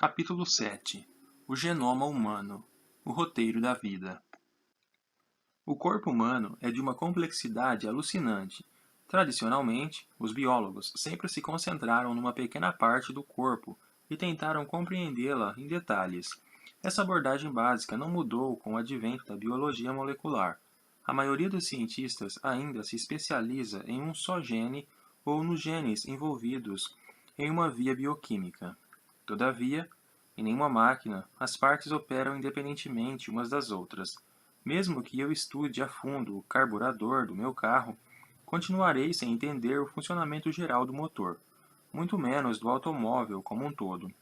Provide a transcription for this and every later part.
Capítulo 7. O genoma humano. O roteiro da vida. O corpo humano é de uma complexidade alucinante. Tradicionalmente, os biólogos sempre se concentraram numa pequena parte do corpo e tentaram compreendê-la em detalhes. Essa abordagem básica não mudou com o advento da biologia molecular. A maioria dos cientistas ainda se especializa em um só gene ou nos genes envolvidos em uma via bioquímica. Todavia, em nenhuma máquina, as partes operam independentemente umas das outras. Mesmo que eu estude a fundo o carburador do meu carro, continuarei sem entender o funcionamento geral do motor, muito menos do automóvel como um todo.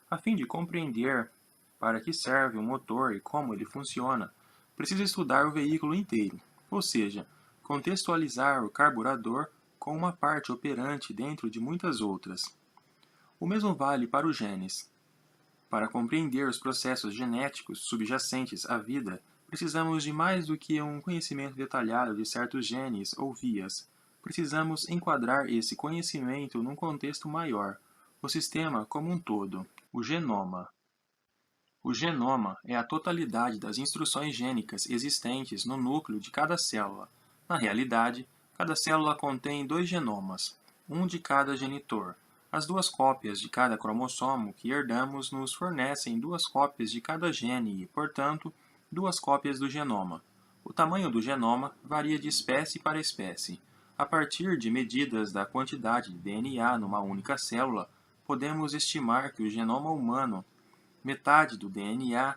A fim de compreender para que serve o motor e como ele funciona, preciso estudar o veículo inteiro, ou seja, contextualizar o carburador com uma parte operante dentro de muitas outras. O mesmo vale para os genes. Para compreender os processos genéticos subjacentes à vida, precisamos de mais do que um conhecimento detalhado de certos genes ou vias. Precisamos enquadrar esse conhecimento num contexto maior, o sistema como um todo, o genoma. O genoma é a totalidade das instruções gênicas existentes no núcleo de cada célula. Na realidade, cada célula contém dois genomas, um de cada genitor. As duas cópias de cada cromossomo que herdamos nos fornecem duas cópias de cada gene e, portanto, duas cópias do genoma. O tamanho do genoma varia de espécie para espécie. A partir de medidas da quantidade de DNA numa única célula, podemos estimar que o genoma humano, metade do DNA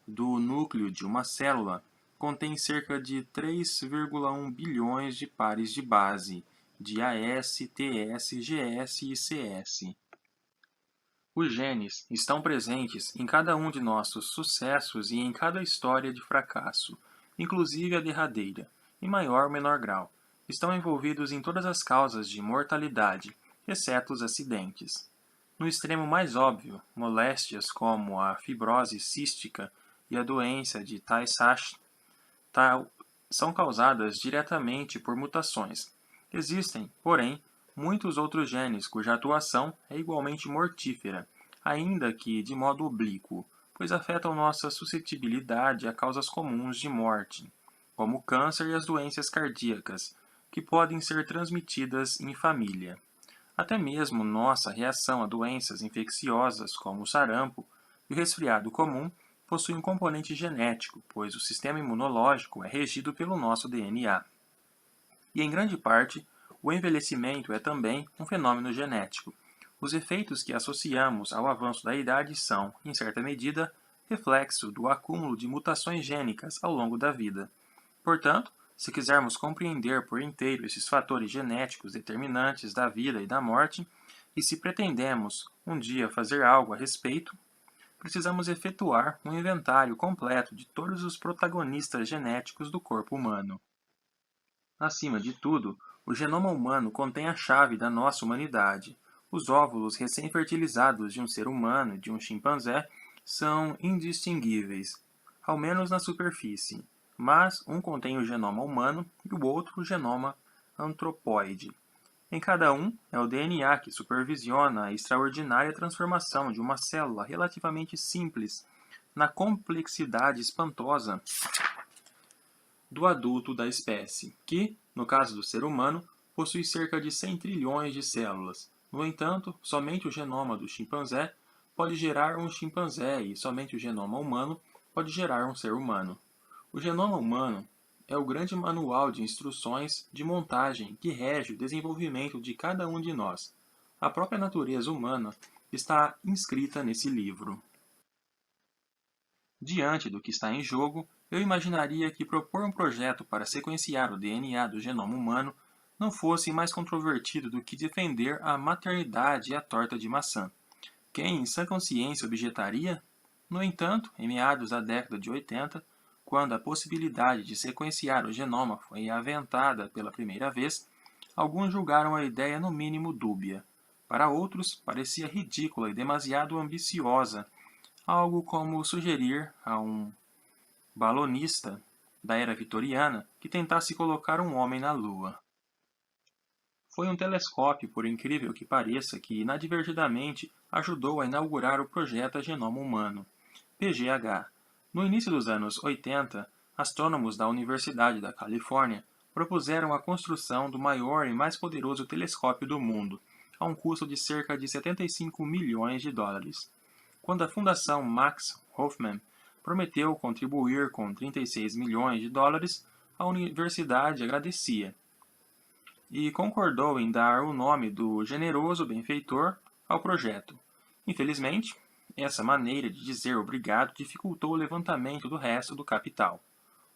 do núcleo de uma célula, contém cerca de 3,1 bilhões de pares de base, de AS, TS, GS e CS. Os genes estão presentes em cada um de nossos sucessos e em cada história de fracasso, inclusive a derradeira, em maior ou menor grau. Estão envolvidos em todas as causas de mortalidade, exceto os acidentes. No extremo mais óbvio, moléstias como a fibrose cística e a doença de Tay-Sachs são causadas diretamente por mutações. Existem, porém, muitos outros genes cuja atuação é igualmente mortífera, ainda que de modo oblíquo, pois afetam nossa suscetibilidade a causas comuns de morte, como o câncer e as doenças cardíacas, que podem ser transmitidas em família. Até mesmo nossa reação a doenças infecciosas como o sarampo e o resfriado comum possui um componente genético, pois o sistema imunológico é regido pelo nosso DNA. E em grande parte, o envelhecimento é também um fenômeno genético. Os efeitos que associamos ao avanço da idade são, em certa medida, reflexo do acúmulo de mutações gênicas ao longo da vida. Portanto, se quisermos compreender por inteiro esses fatores genéticos determinantes da vida e da morte, e se pretendemos um dia fazer algo a respeito, precisamos efetuar um inventário completo de todos os protagonistas genéticos do corpo humano. Acima de tudo, o genoma humano contém a chave da nossa humanidade. Os óvulos recém-fertilizados de um ser humano e de um chimpanzé são indistinguíveis, ao menos na superfície, mas um contém o genoma humano e o outro o genoma antropóide. Em cada um, é o DNA que supervisiona a extraordinária transformação de uma célula relativamente simples na complexidade espantosa do adulto da espécie, que, no caso do ser humano, possui cerca de 100 trilhões de células. No entanto, somente o genoma do chimpanzé pode gerar um chimpanzé e somente o genoma humano pode gerar um ser humano. O genoma humano é o grande manual de instruções de montagem que rege o desenvolvimento de cada um de nós. A própria natureza humana está inscrita nesse livro. Diante do que está em jogo, eu imaginaria que propor um projeto para sequenciar o DNA do genoma humano não fosse mais controvertido do que defender a maternidade e a torta de maçã. Quem, em sã consciência, objetaria? No entanto, em meados da década de 80, quando a possibilidade de sequenciar o genoma foi aventada pela primeira vez, alguns julgaram a ideia no mínimo dúbia. Para outros, parecia ridícula e demasiado ambiciosa, algo como sugerir a um balonista da era vitoriana que tentasse colocar um homem na Lua. Foi um telescópio, por incrível que pareça, que inadvertidamente ajudou a inaugurar o projeto Genoma Humano, PGH. No início dos anos 80, astrônomos da Universidade da Califórnia propuseram a construção do maior e mais poderoso telescópio do mundo, a um custo de cerca de 75 milhões de dólares. Quando a Fundação Max Hoffman prometeu contribuir com 36 milhões de dólares, a universidade agradecia e concordou em dar o nome do generoso benfeitor ao projeto. Infelizmente, essa maneira de dizer obrigado dificultou o levantamento do resto do capital.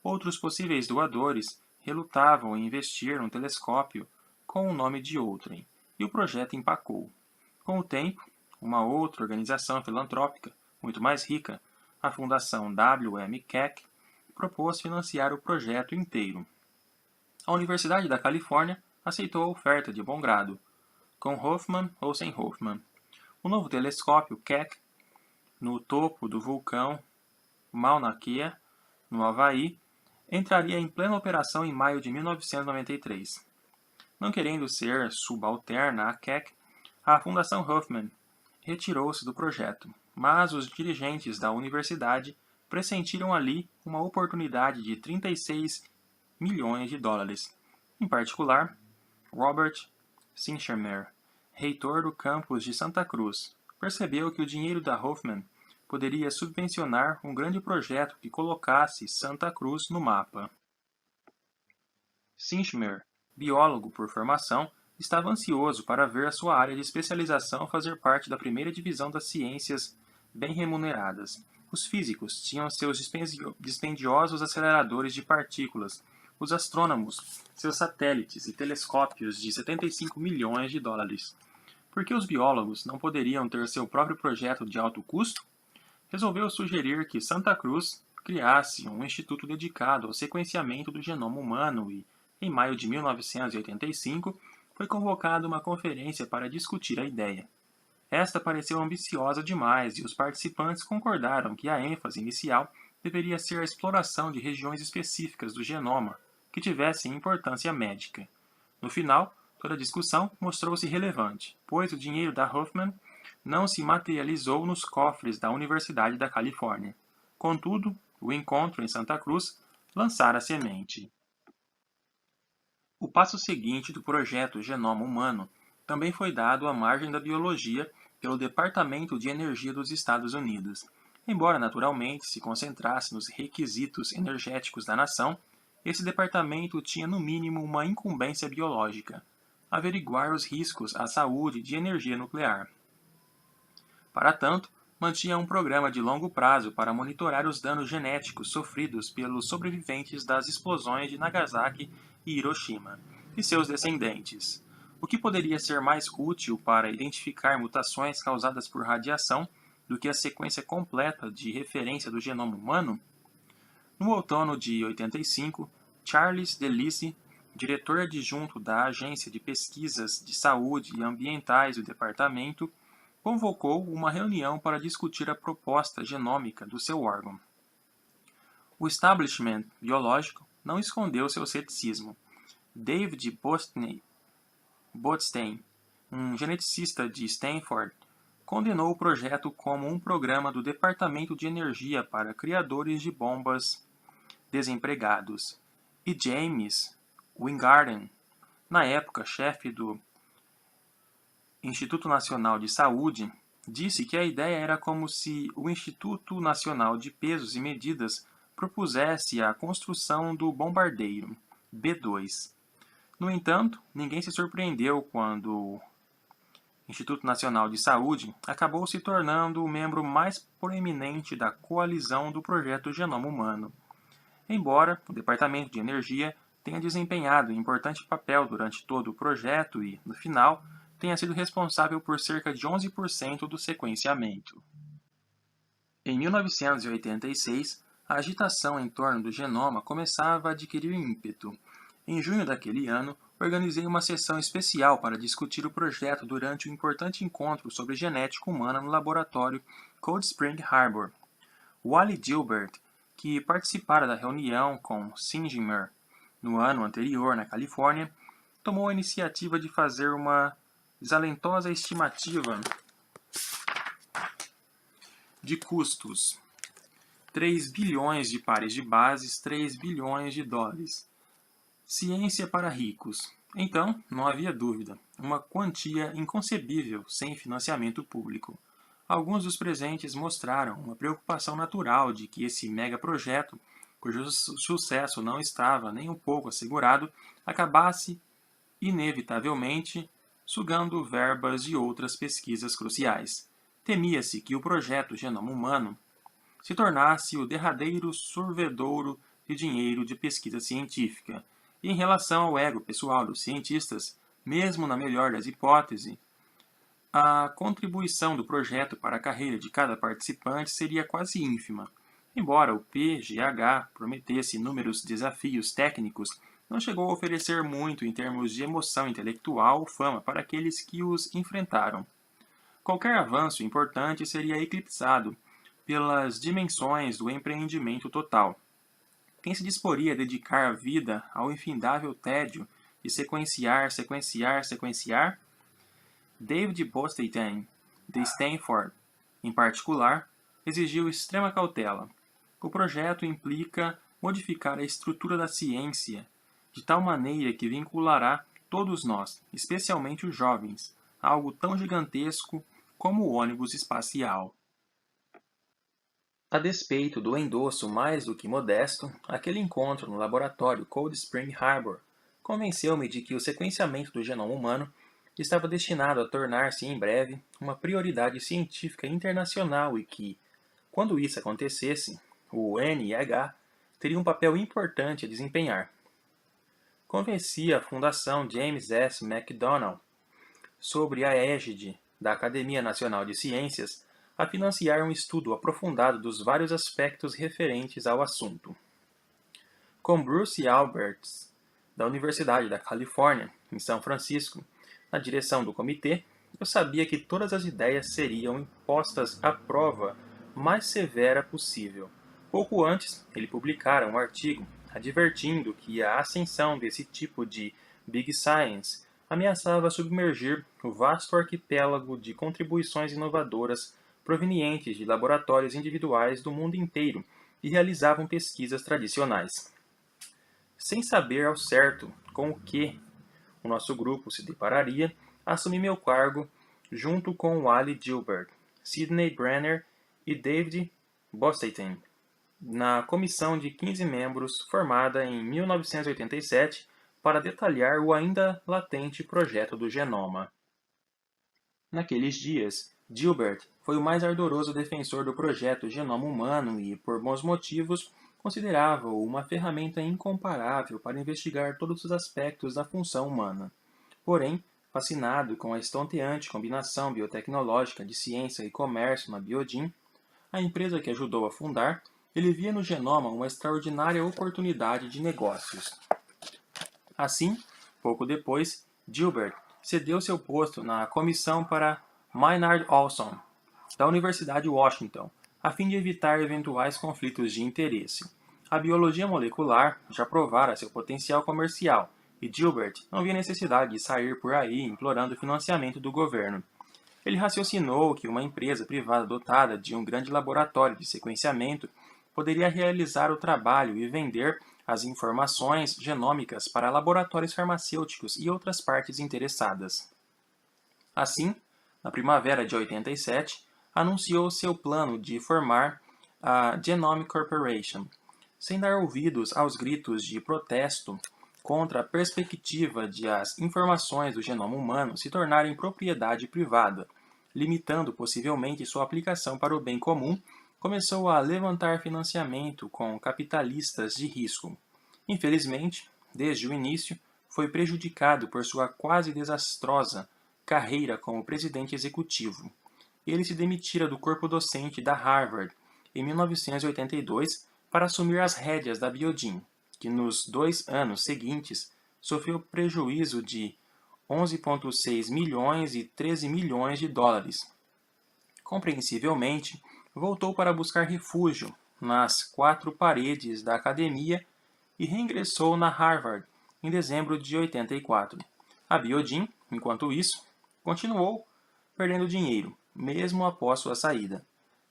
Outros possíveis doadores relutavam em investir num telescópio com o nome de outrem, e o projeto empacou. Com o tempo, uma outra organização filantrópica, muito mais rica, a Fundação W.M. Keck, propôs financiar o projeto inteiro. A Universidade da Califórnia aceitou a oferta de bom grado, com Hoffman ou sem Hoffman. O novo telescópio Keck, no topo do vulcão Mauna Kea, no Havaí, entraria em plena operação em maio de 1993. Não querendo ser subalterna a Keck, a Fundação Hoffman retirou-se do projeto, mas os dirigentes da universidade pressentiram ali uma oportunidade de 36 milhões de dólares. Em particular, Robert Sinclair, reitor do campus de Santa Cruz, percebeu que o dinheiro da Hoffman poderia subvencionar um grande projeto que colocasse Santa Cruz no mapa. Sinclair, biólogo por formação, estava ansioso para ver a sua área de especialização fazer parte da primeira divisão das ciências bem remuneradas. Os físicos tinham seus dispendiosos aceleradores de partículas, os astrônomos seus satélites e telescópios de 75 milhões de dólares. Por que os biólogos não poderiam ter seu próprio projeto de alto custo? Resolveu sugerir que Santa Cruz criasse um instituto dedicado ao sequenciamento do genoma humano e, em maio de 1985, foi convocada uma conferência para discutir a ideia. Esta pareceu ambiciosa demais e os participantes concordaram que a ênfase inicial deveria ser a exploração de regiões específicas do genoma que tivessem importância médica. No final, toda a discussão mostrou-se relevante, pois o dinheiro da Hoffman não se materializou nos cofres da Universidade da Califórnia. Contudo, o encontro em Santa Cruz lançara a semente. O passo seguinte do projeto Genoma Humano também foi dado à margem da biologia pelo Departamento de Energia dos Estados Unidos. Embora naturalmente se concentrasse nos requisitos energéticos da nação, esse departamento tinha no mínimo uma incumbência biológica: averiguar os riscos à saúde de energia nuclear. Para tanto, mantinha um programa de longo prazo para monitorar os danos genéticos sofridos pelos sobreviventes das explosões de Nagasaki e Hiroshima e seus descendentes. O que poderia ser mais útil para identificar mutações causadas por radiação do que a sequência completa de referência do genoma humano? No outono de 85, Charles DeLisi, diretor adjunto da Agência de Pesquisas de Saúde e Ambientais do departamento, convocou uma reunião para discutir a proposta genômica do seu órgão. O establishment biológico não escondeu seu ceticismo. David Botstein, um geneticista de Stanford, condenou o projeto como um programa do Departamento de Energia para criadores de bombas desempregados, e James Weingarten, na época chefe do Instituto Nacional de Saúde, disse que a ideia era como se o Instituto Nacional de Pesos e Medidas propusesse a construção do bombardeiro B-2. No entanto, ninguém se surpreendeu quando o Instituto Nacional de Saúde acabou se tornando o membro mais proeminente da coalizão do projeto Genoma Humano. Embora o Departamento de Energia tenha desempenhado um importante papel durante todo o projeto e, no final, tenha sido responsável por cerca de 11% do sequenciamento. Em 1986, a agitação em torno do genoma começava a adquirir ímpeto. Em junho daquele ano, organizei uma sessão especial para discutir o projeto durante um importante encontro sobre genética humana no laboratório Cold Spring Harbor. Wally Gilbert, que participara da reunião com Sinclair no ano anterior na Califórnia, tomou a iniciativa de fazer uma desalentosa estimativa de custos. 3 bilhões de pares de bases, 3 bilhões de dólares. Ciência para ricos. Então, não havia dúvida, uma quantia inconcebível sem financiamento público. Alguns dos presentes mostraram uma preocupação natural de que esse megaprojeto, cujo sucesso não estava nem um pouco assegurado, acabasse inevitavelmente sugando verbas de outras pesquisas cruciais. Temia-se que o projeto Genoma Humano se tornasse o derradeiro sorvedouro de dinheiro de pesquisa científica. E em relação ao ego pessoal dos cientistas, mesmo na melhor das hipóteses, a contribuição do projeto para a carreira de cada participante seria quase ínfima. Embora o PGH prometesse inúmeros desafios técnicos, não chegou a oferecer muito em termos de emoção intelectual ou fama para aqueles que os enfrentaram. Qualquer avanço importante seria eclipsado pelas dimensões do empreendimento total. Quem se disporia a dedicar a vida ao infindável tédio de sequenciar? David Bostein, de Stanford, em particular, exigiu extrema cautela. O projeto implica modificar a estrutura da ciência de tal maneira que vinculará todos nós, especialmente os jovens, a algo tão gigantesco como o ônibus espacial. A despeito do endosso mais do que modesto, aquele encontro no laboratório Cold Spring Harbor convenceu-me de que o sequenciamento do genoma humano estava destinado a tornar-se em breve uma prioridade científica internacional e que, quando isso acontecesse, o NIH teria um papel importante a desempenhar. Convenci a Fundação James S. McDonnell, sob a égide da Academia Nacional de Ciências, a financiar um estudo aprofundado dos vários aspectos referentes ao assunto. Com Bruce Alberts, da Universidade da Califórnia, em São Francisco, na direção do comitê, eu sabia que todas as ideias seriam postas à prova mais severa possível. Pouco antes, ele publicara um artigo advertindo que a ascensão desse tipo de Big Science ameaçava submergir o vasto arquipélago de contribuições inovadoras provenientes de laboratórios individuais do mundo inteiro e realizavam pesquisas tradicionais. Sem saber ao certo com o que o nosso grupo se depararia, assumi meu cargo junto com Wally Gilbert, Sidney Brenner e David Bostein, na comissão de 15 membros formada em 1987 para detalhar o ainda latente projeto do genoma. Naqueles dias, Gilbert foi o mais ardoroso defensor do projeto Genoma Humano e, por bons motivos, considerava-o uma ferramenta incomparável para investigar todos os aspectos da função humana. Porém, fascinado com a estonteante combinação biotecnológica de ciência e comércio na Biogen, a empresa que ajudou a fundar, ele via no genoma uma extraordinária oportunidade de negócios. Assim, pouco depois, Gilbert cedeu seu posto na comissão para Maynard Olson, da Universidade de Washington, a fim de evitar eventuais conflitos de interesse. A biologia molecular já provara seu potencial comercial, e Gilbert não via necessidade de sair por aí implorando financiamento do governo. Ele raciocinou que uma empresa privada dotada de um grande laboratório de sequenciamento poderia realizar o trabalho e vender as informações genômicas para laboratórios farmacêuticos e outras partes interessadas. Assim, na primavera de 87, anunciou seu plano de formar a Genomic Corporation, sem dar ouvidos aos gritos de protesto contra a perspectiva de as informações do genoma humano se tornarem propriedade privada, limitando possivelmente sua aplicação para o bem comum, começou a levantar financiamento com capitalistas de risco. Infelizmente, desde o início, foi prejudicado por sua quase desastrosa carreira como presidente executivo. Ele se demitira do corpo docente da Harvard em 1982 para assumir as rédeas da Biogen, que nos 2 anos seguintes sofreu prejuízo de 11,6 milhões e 13 milhões de dólares. Compreensivelmente, voltou para buscar refúgio nas 4 paredes da academia e reingressou na Harvard em dezembro de 84. A Biogen, enquanto isso, continuou perdendo dinheiro, mesmo após sua saída.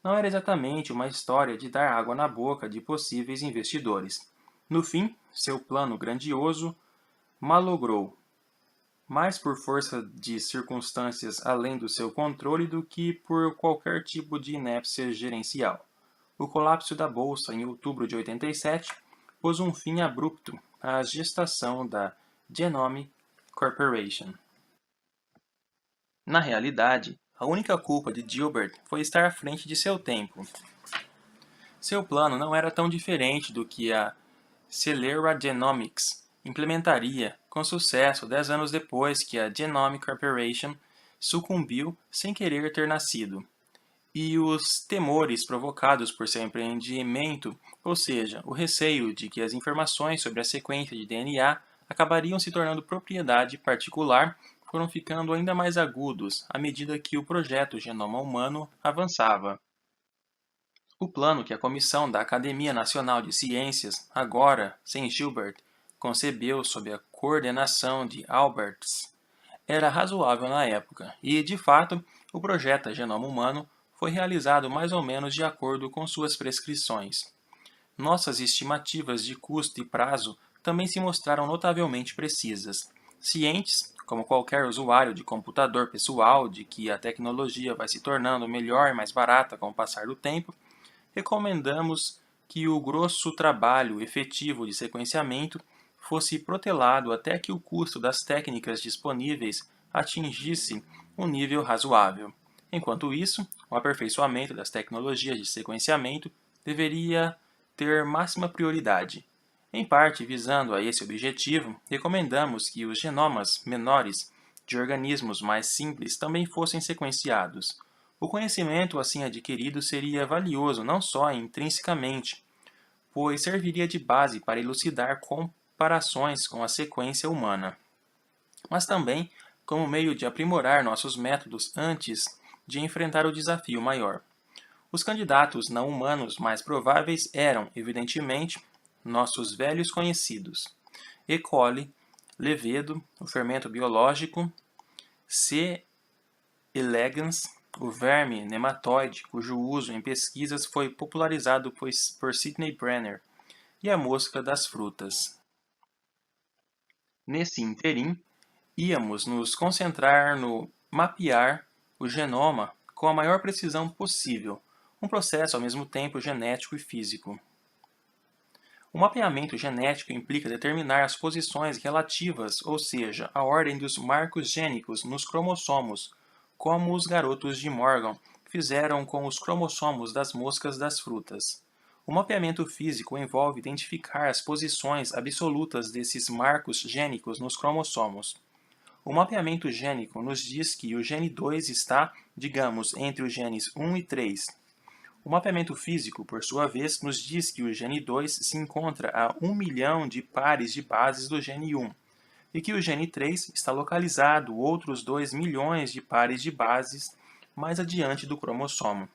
não era exatamente uma história de dar água na boca de possíveis investidores. No fim, seu plano grandioso malogrou, mais por força de circunstâncias além do seu controle do que por qualquer tipo de inépcia gerencial. O colapso da bolsa em outubro de 87 pôs um fim abrupto à gestação da Genome Corporation. Na realidade, a única culpa de Gilbert foi estar à frente de seu tempo. Seu plano não era tão diferente do que a Celera Genomics implementaria com sucesso 10 anos depois que a Genome Corporation sucumbiu sem querer ter nascido. E os temores provocados por seu empreendimento, ou seja, o receio de que as informações sobre a sequência de DNA acabariam se tornando propriedade particular, foram ficando ainda mais agudos à medida que o projeto Genoma Humano avançava. O plano que a Comissão da Academia Nacional de Ciências, agora sem Gilbert, concebeu sob a coordenação de Alberts, era razoável na época e, de fato, o projeto Genoma Humano foi realizado mais ou menos de acordo com suas prescrições. Nossas estimativas de custo e prazo também se mostraram notavelmente precisas. Cientes, como qualquer usuário de computador pessoal, de que a tecnologia vai se tornando melhor e mais barata com o passar do tempo, recomendamos que o grosso trabalho efetivo de sequenciamento fosse protelado até que o custo das técnicas disponíveis atingisse um nível razoável. Enquanto isso, o aperfeiçoamento das tecnologias de sequenciamento deveria ter máxima prioridade. Em parte, visando a esse objetivo, recomendamos que os genomas menores de organismos mais simples também fossem sequenciados. O conhecimento assim adquirido seria valioso não só intrinsecamente, pois serviria de base para elucidar comparações com a sequência humana, mas também como meio de aprimorar nossos métodos antes de enfrentar o desafio maior. Os candidatos não humanos mais prováveis eram, evidentemente, nossos velhos conhecidos: E. coli, levedo, o fermento biológico, C. elegans, o verme nematóide, cujo uso em pesquisas foi popularizado por Sidney Brenner, e a mosca das frutas. Nesse interim, íamos nos concentrar no mapear o genoma com a maior precisão possível, um processo ao mesmo tempo genético e físico. O mapeamento genético implica determinar as posições relativas, ou seja, a ordem dos marcos gênicos nos cromossomos, como os garotos de Morgan fizeram com os cromossomos das moscas das frutas. O mapeamento físico envolve identificar as posições absolutas desses marcos gênicos nos cromossomos. O mapeamento gênico nos diz que o gene 2 está, digamos, entre os genes 1 e 3. O mapeamento físico, por sua vez, nos diz que o gene 2 se encontra a 1 milhão de pares de bases do gene 1 e que o gene 3 está localizado outros 2 milhões de pares de bases mais adiante do cromossomo.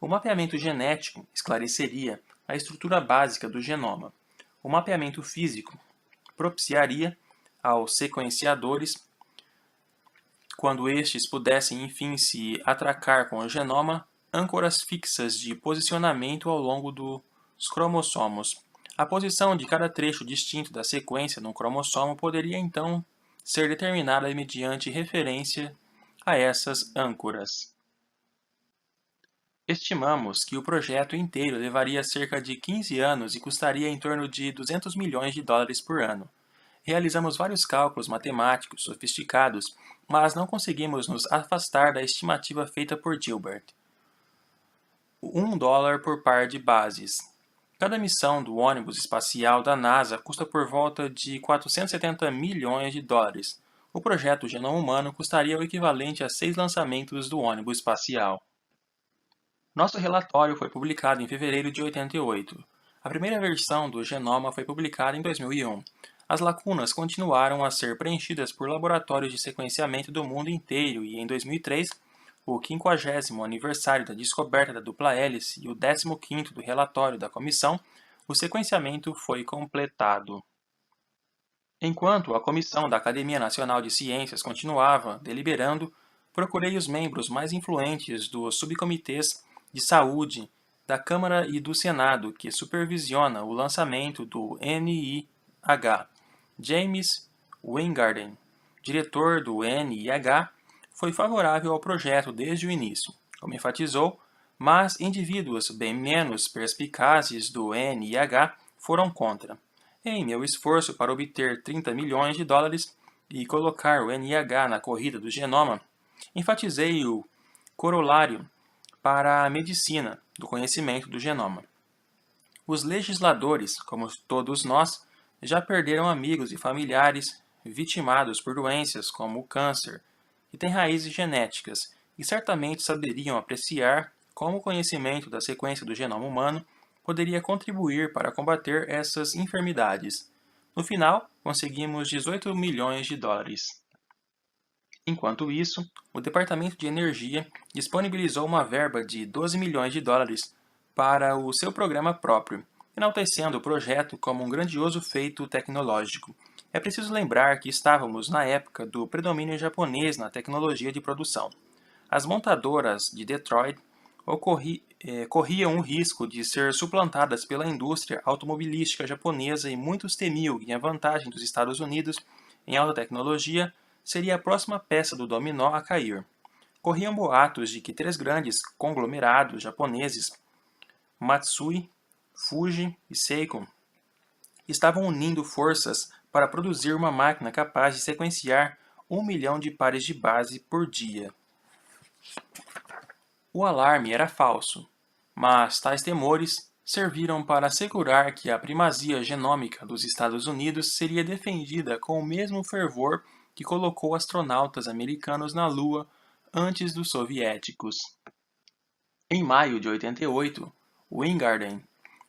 O mapeamento genético esclareceria a estrutura básica do genoma. O mapeamento físico propiciaria aos sequenciadores, quando estes pudessem enfim se atracar com o genoma, âncoras fixas de posicionamento ao longo dos cromossomos. A posição de cada trecho distinto da sequência no cromossomo poderia então ser determinada mediante referência a essas âncoras. Estimamos que o projeto inteiro levaria cerca de 15 anos e custaria em torno de 200 milhões de dólares por ano. Realizamos vários cálculos matemáticos sofisticados, mas não conseguimos nos afastar da estimativa feita por Gilbert. $1 por par de bases. Cada missão do ônibus espacial da NASA custa por volta de 470 milhões de dólares. O projeto Genoma Humano custaria o equivalente a 6 lançamentos do ônibus espacial. Nosso relatório foi publicado em fevereiro de 88. A primeira versão do genoma foi publicada em 2001. As lacunas continuaram a ser preenchidas por laboratórios de sequenciamento do mundo inteiro e, em 2003, o 50º aniversário da descoberta da dupla hélice e o 15º do relatório da comissão, o sequenciamento foi completado. Enquanto a comissão da Academia Nacional de Ciências continuava deliberando, procurei os membros mais influentes dos subcomitês de Saúde da Câmara e do Senado, que supervisiona o lançamento do NIH, James Weingarten, diretor do NIH, foi favorável ao projeto desde o início, como enfatizou, mas indivíduos bem menos perspicazes do NIH foram contra. Em meu esforço para obter 30 milhões de dólares e colocar o NIH na corrida do genoma, enfatizei o corolário para a medicina do conhecimento do genoma. Os legisladores, como todos nós, já perderam amigos e familiares vitimados por doenças como o câncer, que têm raízes genéticas, e certamente saberiam apreciar como o conhecimento da sequência do genoma humano poderia contribuir para combater essas enfermidades. No final, conseguimos 18 milhões de dólares. Enquanto isso, o Departamento de Energia disponibilizou uma verba de 12 milhões de dólares para o seu programa próprio, enaltecendo o projeto como um grandioso feito tecnológico. É preciso lembrar que estávamos na época do predomínio japonês na tecnologia de produção. As montadoras de Detroit corriam o risco de ser suplantadas pela indústria automobilística japonesa e muitos temiam que a vantagem dos Estados Unidos em alta tecnologia seria a próxima peça do dominó a cair. Corriam boatos de que 3 grandes conglomerados japoneses, Matsui, Fuji e Seiko, estavam unindo forças para produzir uma máquina capaz de sequenciar 1 milhão de pares de base por dia. O alarme era falso, mas tais temores serviram para assegurar que a primazia genômica dos Estados Unidos seria defendida com o mesmo fervor que colocou astronautas americanos na Lua antes dos soviéticos. Em maio de 88, Weingarten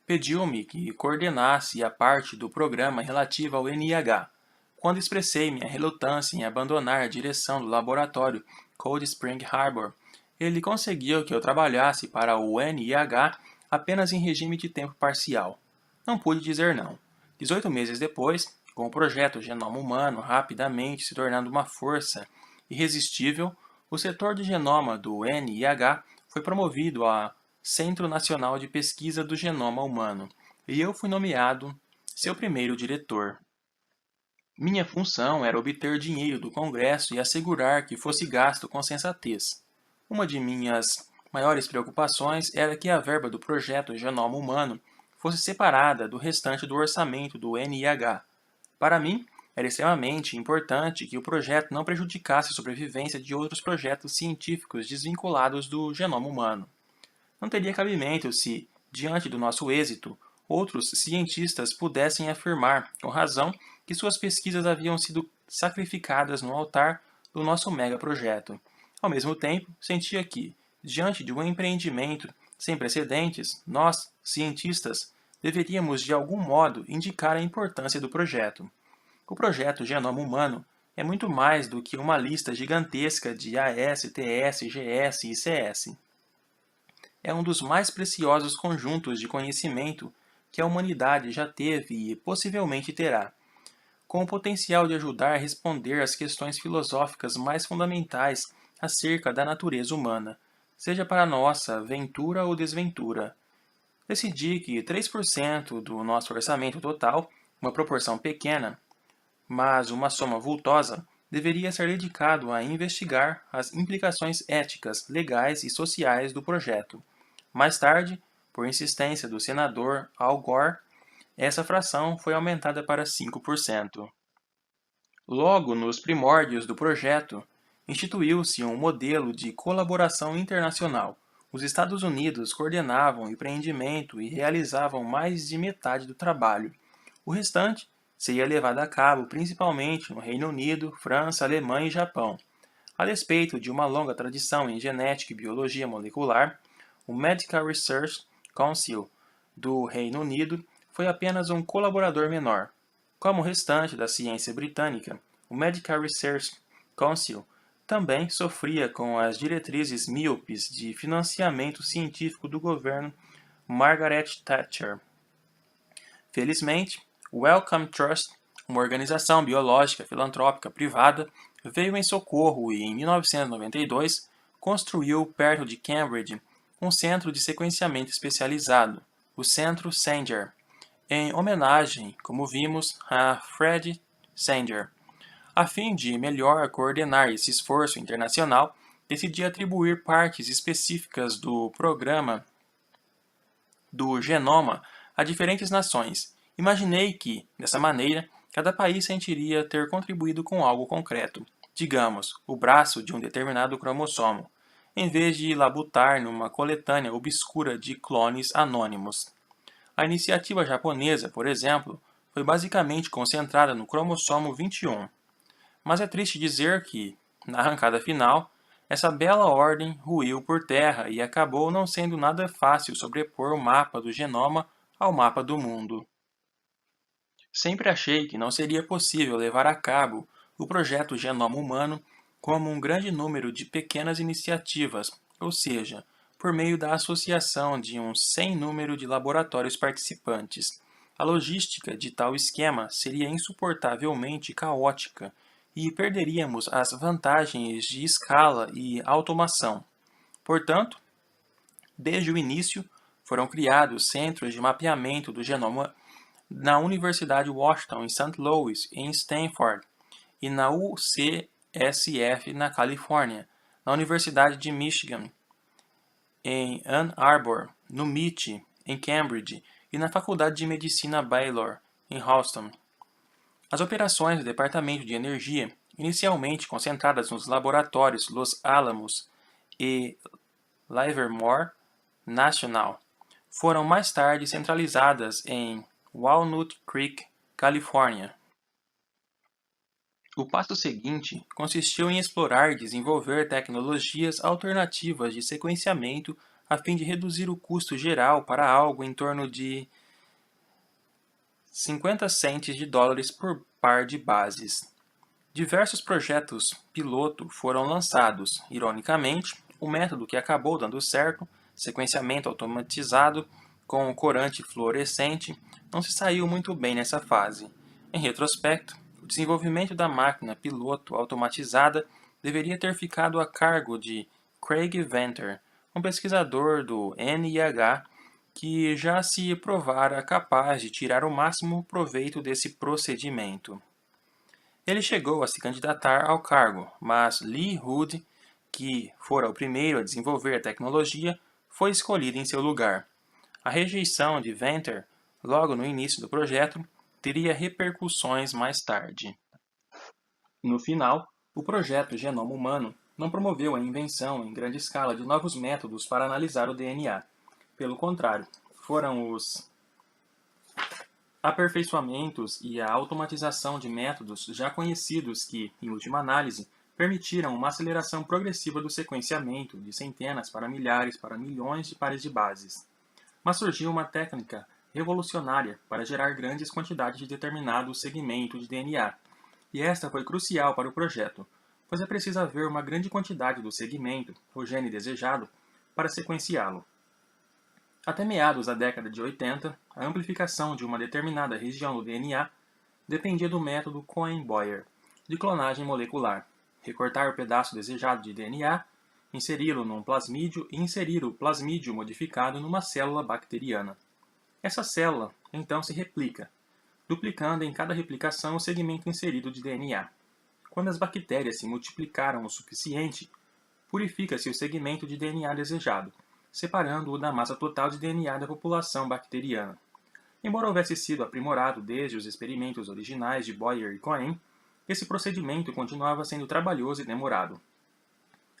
pediu-me que coordenasse a parte do programa relativa ao NIH. Quando expressei minha relutância em abandonar a direção do laboratório Cold Spring Harbor, ele conseguiu que eu trabalhasse para o NIH apenas em regime de tempo parcial. Não pude dizer não. 18 meses depois, com o projeto Genoma Humano rapidamente se tornando uma força irresistível, o setor de genoma do NIH foi promovido a Centro Nacional de Pesquisa do Genoma Humano, e eu fui nomeado seu primeiro diretor. Minha função era obter dinheiro do Congresso e assegurar que fosse gasto com sensatez. Uma de minhas maiores preocupações era que a verba do projeto Genoma Humano fosse separada do restante do orçamento do NIH. Para mim, era extremamente importante que o projeto não prejudicasse a sobrevivência de outros projetos científicos desvinculados do genoma humano. Não teria cabimento se, diante do nosso êxito, outros cientistas pudessem afirmar, com razão, que suas pesquisas haviam sido sacrificadas no altar do nosso megaprojeto. Ao mesmo tempo, sentia que, diante de um empreendimento sem precedentes, nós, cientistas, deveríamos de algum modo indicar a importância do projeto. O projeto Genoma Humano é muito mais do que uma lista gigantesca de AS, TS, GS e CS. É um dos mais preciosos conjuntos de conhecimento que a humanidade já teve e possivelmente terá, com o potencial de ajudar a responder às questões filosóficas mais fundamentais acerca da natureza humana, seja para nossa ventura ou desventura. Decidi que 3% do nosso orçamento total, uma proporção pequena, mas uma soma vultosa, deveria ser dedicado a investigar as implicações éticas, legais e sociais do projeto. Mais tarde, por insistência do senador Al Gore, essa fração foi aumentada para 5%. Logo nos primórdios do projeto, instituiu-se um modelo de colaboração internacional. Os Estados Unidos coordenavam o empreendimento e realizavam mais de metade do trabalho. O restante seria levado a cabo principalmente no Reino Unido, França, Alemanha e Japão. A despeito de uma longa tradição em genética e biologia molecular, o Medical Research Council do Reino Unido foi apenas um colaborador menor. Como o restante da ciência britânica, o Medical Research Council também sofria com as diretrizes míopes de financiamento científico do governo Margaret Thatcher. Felizmente, o Wellcome Trust, uma organização biológica filantrópica privada, veio em socorro e, em 1992, construiu perto de Cambridge um centro de sequenciamento especializado, o Centro Sanger, em homenagem, como vimos, a Fred Sanger. A fim de melhor coordenar esse esforço internacional, decidi atribuir partes específicas do programa do genoma a diferentes nações. Imaginei que, dessa maneira, cada país sentiria ter contribuído com algo concreto, digamos, o braço de um determinado cromossomo, em vez de labutar numa coletânea obscura de clones anônimos. A iniciativa japonesa, por exemplo, foi basicamente concentrada no cromossomo 21. Mas é triste dizer que, na arrancada final, essa bela ordem ruiu por terra e acabou não sendo nada fácil sobrepor o mapa do genoma ao mapa do mundo. Sempre achei que não seria possível levar a cabo o projeto Genoma Humano como um grande número de pequenas iniciativas, ou seja, por meio da associação de um sem número de laboratórios participantes. A logística de tal esquema seria insuportavelmente caótica e perderíamos as vantagens de escala e automação. Portanto, desde o início, foram criados centros de mapeamento do genoma na Universidade Washington, em St. Louis, em Stanford, e na UCSF, na Califórnia, na Universidade de Michigan, em Ann Arbor, no MIT, em Cambridge, e na Faculdade de Medicina Baylor, em Houston. As operações do Departamento de Energia, inicialmente concentradas nos laboratórios Los Alamos e Livermore National, foram mais tarde centralizadas em Walnut Creek, Califórnia. O passo seguinte consistiu em explorar e desenvolver tecnologias alternativas de sequenciamento a fim de reduzir o custo geral para algo em torno de 50 centes de dólares por par de bases. Diversos projetos piloto foram lançados. Ironicamente, o método que acabou dando certo, sequenciamento automatizado com corante fluorescente, não se saiu muito bem nessa fase. Em retrospecto, o desenvolvimento da máquina piloto automatizada deveria ter ficado a cargo de Craig Venter, um pesquisador do NIH que já se provara capaz de tirar o máximo proveito desse procedimento. Ele chegou a se candidatar ao cargo, mas Lee Hood, que fora o primeiro a desenvolver a tecnologia, foi escolhido em seu lugar. A rejeição de Venter, logo no início do projeto, teria repercussões mais tarde. No final, o projeto Genoma Humano não promoveu a invenção em grande escala de novos métodos para analisar o DNA. Pelo contrário, foram os aperfeiçoamentos e a automatização de métodos já conhecidos que, em última análise, permitiram uma aceleração progressiva do sequenciamento de centenas para milhares para milhões de pares de bases. Mas surgiu uma técnica revolucionária para gerar grandes quantidades de determinado segmento de DNA, e esta foi crucial para o projeto, pois é preciso haver uma grande quantidade do segmento, o gene desejado, para sequenciá-lo. Até meados da década de 80, a amplificação de uma determinada região do DNA dependia do método Cohen-Boyer, de clonagem molecular. Recortar o pedaço desejado de DNA, inseri-lo num plasmídio e inserir o plasmídio modificado numa célula bacteriana. Essa célula, então, se replica, duplicando em cada replicação o segmento inserido de DNA. Quando as bactérias se multiplicaram o suficiente, purifica-se o segmento de DNA desejado, separando-o da massa total de DNA da população bacteriana. Embora houvesse sido aprimorado desde os experimentos originais de Boyer e Cohen, esse procedimento continuava sendo trabalhoso e demorado.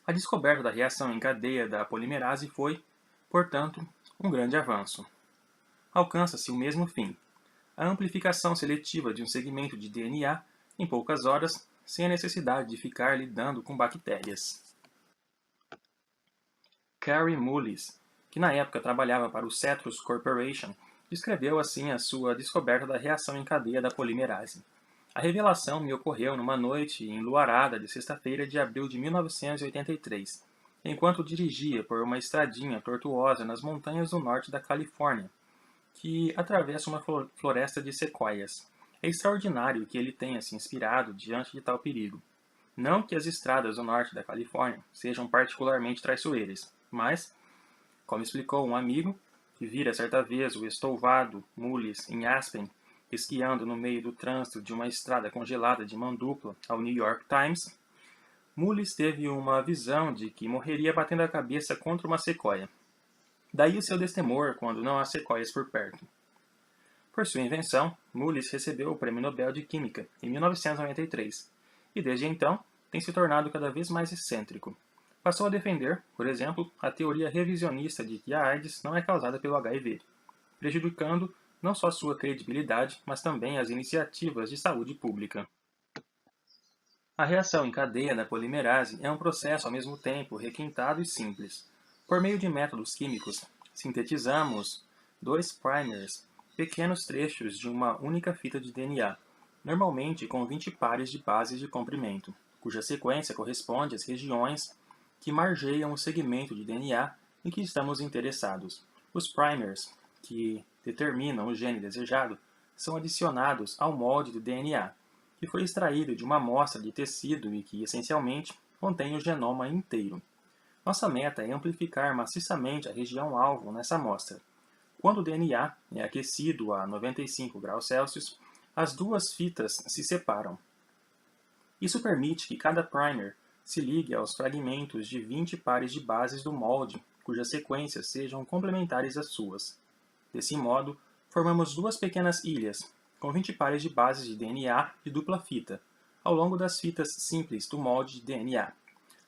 A descoberta da reação em cadeia da polimerase foi, portanto, um grande avanço. Alcança-se o mesmo fim: a amplificação seletiva de um segmento de DNA em poucas horas, sem a necessidade de ficar lidando com bactérias. Kary Mullis, que na época trabalhava para o Cetrus Corporation, descreveu assim a sua descoberta da reação em cadeia da polimerase. A revelação me ocorreu numa noite enluarada de sexta-feira de abril de 1983, enquanto dirigia por uma estradinha tortuosa nas montanhas do norte da Califórnia, que atravessa uma floresta de sequoias. É extraordinário que ele tenha se inspirado diante de tal perigo. Não que as estradas do norte da Califórnia sejam particularmente traiçoeiras, mas Como explicou um amigo, que vira certa vez o estouvado Mullis em Aspen, esquiando no meio do trânsito de uma estrada congelada de mão dupla ao New York Times, Mullis teve uma visão de que morreria batendo a cabeça contra uma sequoia. Daí o seu destemor quando não há sequoias por perto. Por sua invenção, Mullis recebeu o Prêmio Nobel de Química em 1993 e desde então tem se tornado cada vez mais excêntrico. Passou a defender, por exemplo, a teoria revisionista de que a AIDS não é causada pelo HIV, prejudicando não só sua credibilidade, mas também as iniciativas de saúde pública. A reação em cadeia da polimerase é um processo ao mesmo tempo requintado e simples. Por meio de métodos químicos, sintetizamos dois primers, pequenos trechos de uma única fita de DNA, normalmente com 20 pares de bases de comprimento, cuja sequência corresponde às regiões que margeiam o segmento de DNA em que estamos interessados. Os primers, que determinam o gene desejado, são adicionados ao molde do DNA, que foi extraído de uma amostra de tecido e que, essencialmente, contém o genoma inteiro. Nossa meta é amplificar maciçamente a região-alvo nessa amostra. Quando o DNA é aquecido a 95 graus Celsius, as duas fitas se separam. Isso permite que cada primer se ligue aos fragmentos de 20 pares de bases do molde, cujas sequências sejam complementares às suas. Desse modo, formamos duas pequenas ilhas, com 20 pares de bases de DNA de dupla fita, ao longo das fitas simples do molde de DNA.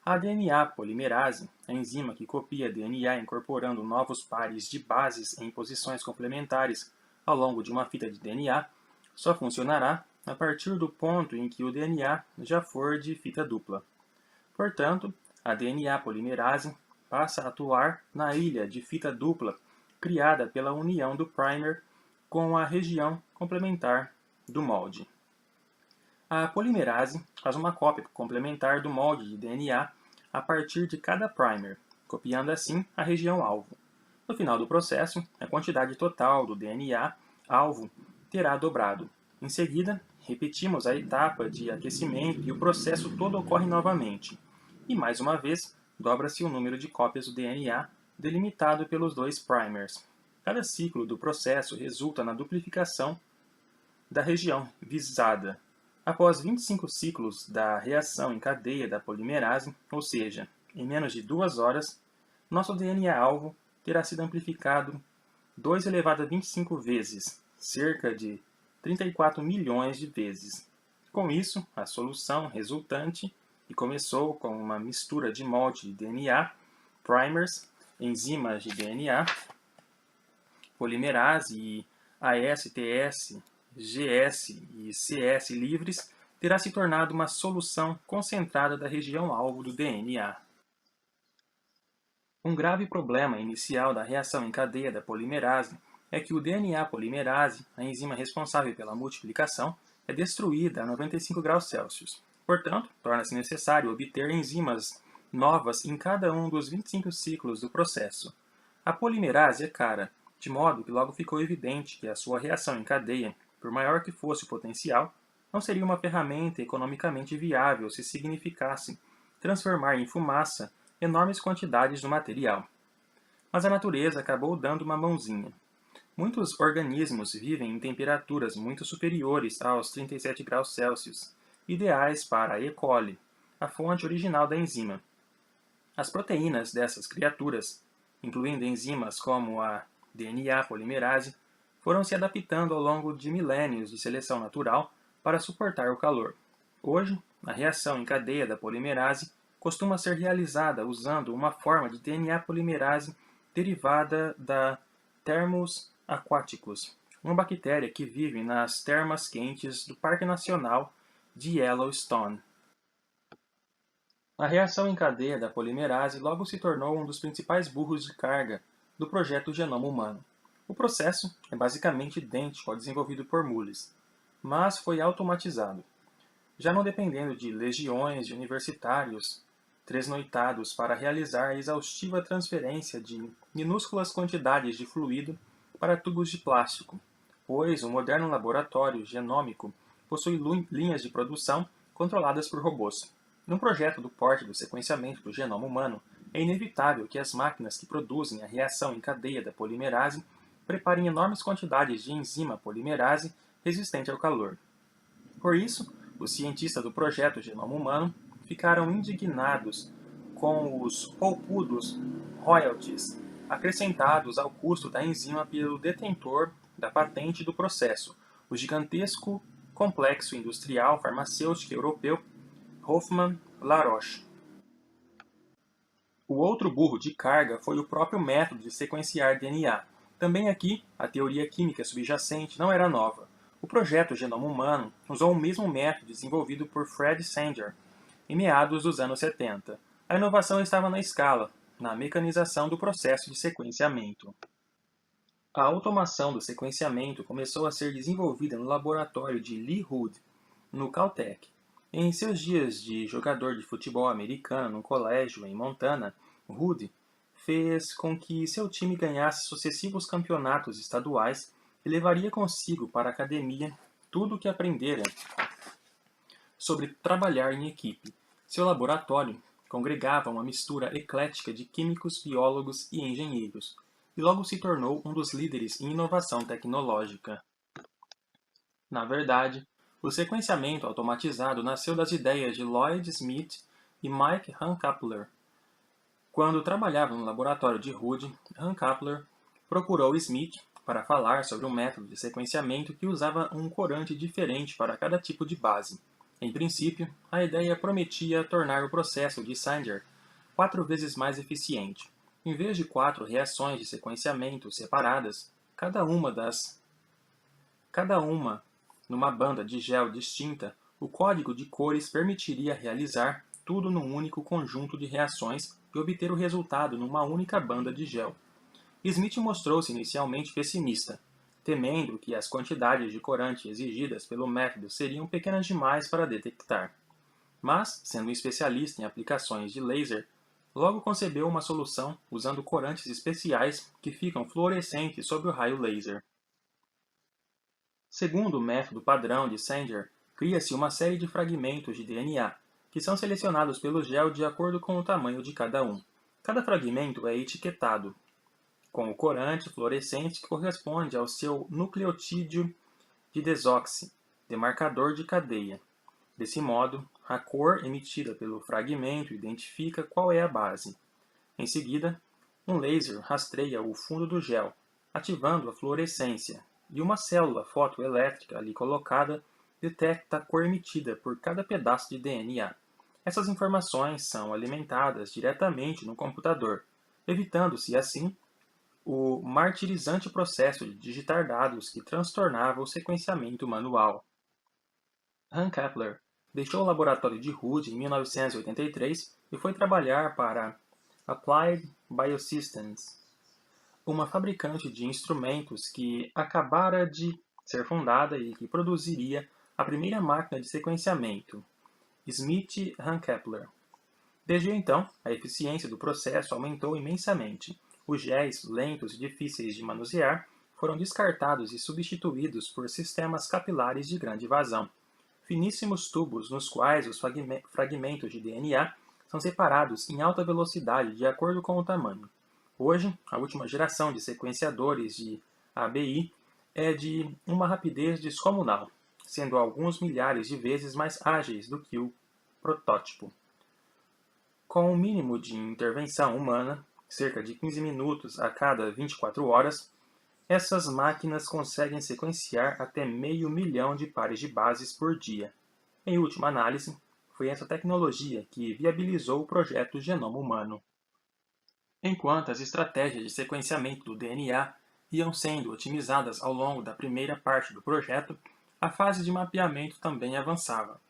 A DNA polimerase, a enzima que copia DNA incorporando novos pares de bases em posições complementares ao longo de uma fita de DNA, só funcionará a partir do ponto em que o DNA já for de fita dupla. Portanto, a DNA polimerase passa a atuar na ilha de fita dupla criada pela união do primer com a região complementar do molde. A polimerase faz uma cópia complementar do molde de DNA a partir de cada primer, copiando assim a região-alvo. No final do processo, a quantidade total do DNA-alvo terá dobrado. Em seguida, repetimos a etapa de aquecimento e o processo todo ocorre novamente. E mais uma vez, dobra-se o número de cópias do DNA delimitado pelos dois primers. Cada ciclo do processo resulta na duplicação da região visada. Após 25 ciclos da reação em cadeia da polimerase, ou seja, em menos de 2 horas, nosso DNA-alvo terá sido amplificado 2 elevado a 25 vezes, cerca de 34 milhões de vezes. Com isso, a solução resultante, que começou com uma mistura de molde de DNA, primers, enzimas de DNA, polimerase e ASTS, GS e CS livres, terá se tornado uma solução concentrada da região-alvo do DNA. Um grave problema inicial da reação em cadeia da polimerase é que o DNA polimerase, a enzima responsável pela multiplicação, é destruída a 95 graus Celsius. Portanto, torna-se necessário obter enzimas novas em cada um dos 25 ciclos do processo. A polimerase é cara, de modo que logo ficou evidente que a sua reação em cadeia, por maior que fosse o potencial, não seria uma ferramenta economicamente viável se significasse transformar em fumaça enormes quantidades do material. Mas a natureza acabou dando uma mãozinha. Muitos organismos vivem em temperaturas muito superiores aos 37 graus Celsius, ideais para a E. coli, a fonte original da enzima. As proteínas dessas criaturas, incluindo enzimas como a DNA polimerase, foram se adaptando ao longo de milênios de seleção natural para suportar o calor. Hoje, a reação em cadeia da polimerase costuma ser realizada usando uma forma de DNA polimerase derivada da Thermus aquaticus, uma bactéria que vive nas termas quentes do Parque Nacional de Yellowstone. A reação em cadeia da polimerase logo se tornou um dos principais burros de carga do projeto Genoma Humano. O processo é basicamente idêntico ao desenvolvido por Mullis, mas foi automatizado, já não dependendo de legiões de universitários tresnoitados para realizar a exaustiva transferência de minúsculas quantidades de fluido para tubos de plástico, pois o moderno laboratório genômico possui linhas de produção controladas por robôs. Num projeto do porte do sequenciamento do genoma humano, é inevitável que as máquinas que produzem a reação em cadeia da polimerase preparem enormes quantidades de enzima polimerase resistente ao calor. Por isso, os cientistas do projeto Genoma Humano ficaram indignados com os poupudos royalties acrescentados ao custo da enzima pelo detentor da patente do processo, o gigantesco complexo industrial farmacêutico europeu Hoffmann-La Roche. O outro burro de carga foi o próprio método de sequenciar DNA. Também aqui, a teoria química subjacente não era nova. O projeto Genoma Humano usou o mesmo método desenvolvido por Fred Sanger em meados dos anos 70. A inovação estava na escala, na mecanização do processo de sequenciamento. A automação do sequenciamento começou a ser desenvolvida no laboratório de Lee Hood, no Caltech. Em seus dias de jogador de futebol americano no colégio em Montana, Hood fez com que seu time ganhasse sucessivos campeonatos estaduais e levaria consigo para a academia tudo o que aprendera sobre trabalhar em equipe. Seu laboratório congregava uma mistura eclética de químicos, biólogos e engenheiros, e logo se tornou um dos líderes em inovação tecnológica. Na verdade, o sequenciamento automatizado nasceu das ideias de Lloyd Smith e Mike Hunkappler. Quando trabalhava no laboratório de Hood, Hunkappler procurou Smith para falar sobre um método de sequenciamento que usava um corante diferente para cada tipo de base. Em princípio, a ideia prometia tornar o processo de Sanger 4 vezes mais eficiente. Em vez de 4 reações de sequenciamento separadas, cada uma numa banda de gel distinta, o código de cores permitiria realizar tudo num único conjunto de reações e obter o resultado numa única banda de gel. Smith mostrou-se inicialmente pessimista, temendo que as quantidades de corante exigidas pelo método seriam pequenas demais para detectar. Mas, sendo um especialista em aplicações de laser, logo concebeu uma solução usando corantes especiais que ficam fluorescentes sob o raio laser. Segundo o método padrão de Sanger, cria-se uma série de fragmentos de DNA, que são selecionados pelo gel de acordo com o tamanho de cada um. Cada fragmento é etiquetado com o corante fluorescente que corresponde ao seu nucleotídeo de desoxi, demarcador de cadeia. Desse modo, a cor emitida pelo fragmento identifica qual é a base. Em seguida, um laser rastreia o fundo do gel, ativando a fluorescência, e uma célula fotoelétrica ali colocada detecta a cor emitida por cada pedaço de DNA. Essas informações são alimentadas diretamente no computador, evitando-se, assim, o martirizante processo de digitar dados que transtornava o sequenciamento manual. Hunkappler deixou o laboratório de Hood em 1983 e foi trabalhar para Applied Biosystems, uma fabricante de instrumentos que acabara de ser fundada e que produziria a primeira máquina de sequenciamento, Smith Hunkappler. Desde então, a eficiência do processo aumentou imensamente. Os géis, lentos e difíceis de manusear, foram descartados e substituídos por sistemas capilares de grande vazão, finíssimos tubos nos quais os fragmentos de DNA são separados em alta velocidade de acordo com o tamanho. Hoje, a última geração de sequenciadores de ABI é de uma rapidez descomunal, sendo alguns milhares de vezes mais ágeis do que o protótipo. Com um mínimo de intervenção humana, cerca de 15 minutos a cada 24 horas, essas máquinas conseguem sequenciar até 500 mil de pares de bases por dia. Em última análise, foi essa tecnologia que viabilizou o projeto Genoma Humano. Enquanto as estratégias de sequenciamento do DNA iam sendo otimizadas ao longo da primeira parte do projeto, a fase de mapeamento também avançava.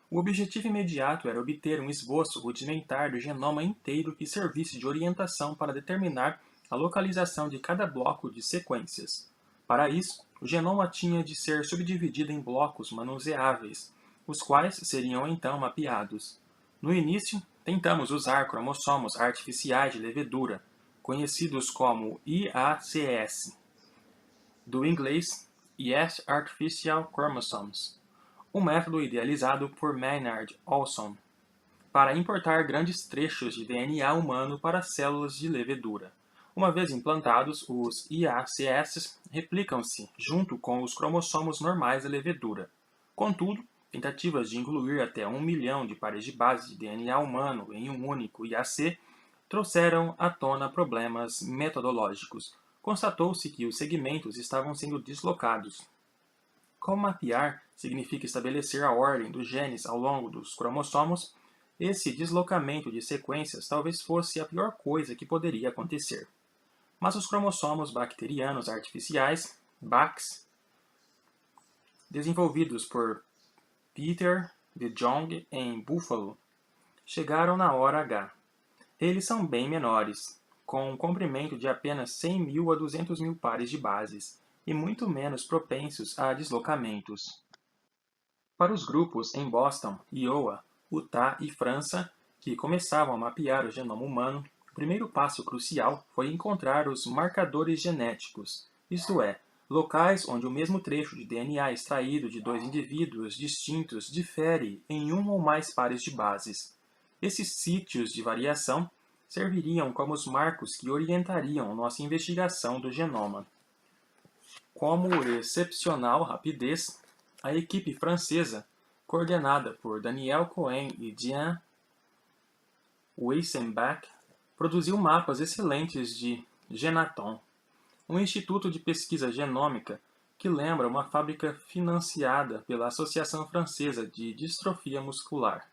O objetivo imediato era obter um esboço rudimentar do genoma inteiro que servisse de orientação para determinar a localização de cada bloco de sequências. Para isso, o genoma tinha de ser subdividido em blocos manuseáveis, os quais seriam então mapeados. No início, tentamos usar cromossomos artificiais de levedura, conhecidos como IACS, do inglês Yes Artificial Chromosomes, um método idealizado por Maynard Olson. para importar grandes trechos de DNA humano para células de levedura. Uma vez implantados, os IACS replicam-se junto com os cromossomos normais da levedura. Contudo, tentativas de incluir até 1 milhão de pares de base de DNA humano em um único IAC trouxeram à tona problemas metodológicos. Constatou-se que os segmentos estavam sendo deslocados. Como mapear significa estabelecer a ordem dos genes ao longo dos cromossomos, esse deslocamento de sequências talvez fosse a pior coisa que poderia acontecer. Mas os cromossomos bacterianos artificiais, BACs, desenvolvidos por Peter de Jong em Buffalo, chegaram na hora H. Eles são bem menores, com um comprimento de apenas 100.000 a 200.000 pares de bases, e muito menos propensos a deslocamentos. Para os grupos em Boston, Iowa, Utah e França, que começavam a mapear o genoma humano, o primeiro passo crucial foi encontrar os marcadores genéticos, isto é, locais onde o mesmo trecho de DNA extraído de dois indivíduos distintos difere em um ou mais pares de bases. Esses sítios de variação serviriam como os marcos que orientariam nossa investigação do genoma. Como excepcional rapidez, a equipe francesa, coordenada por Daniel Cohen e Jean Weissenbach, produziu mapas excelentes de Genaton, um instituto de pesquisa genômica que lembra uma fábrica financiada pela Associação Francesa de Distrofia Muscular.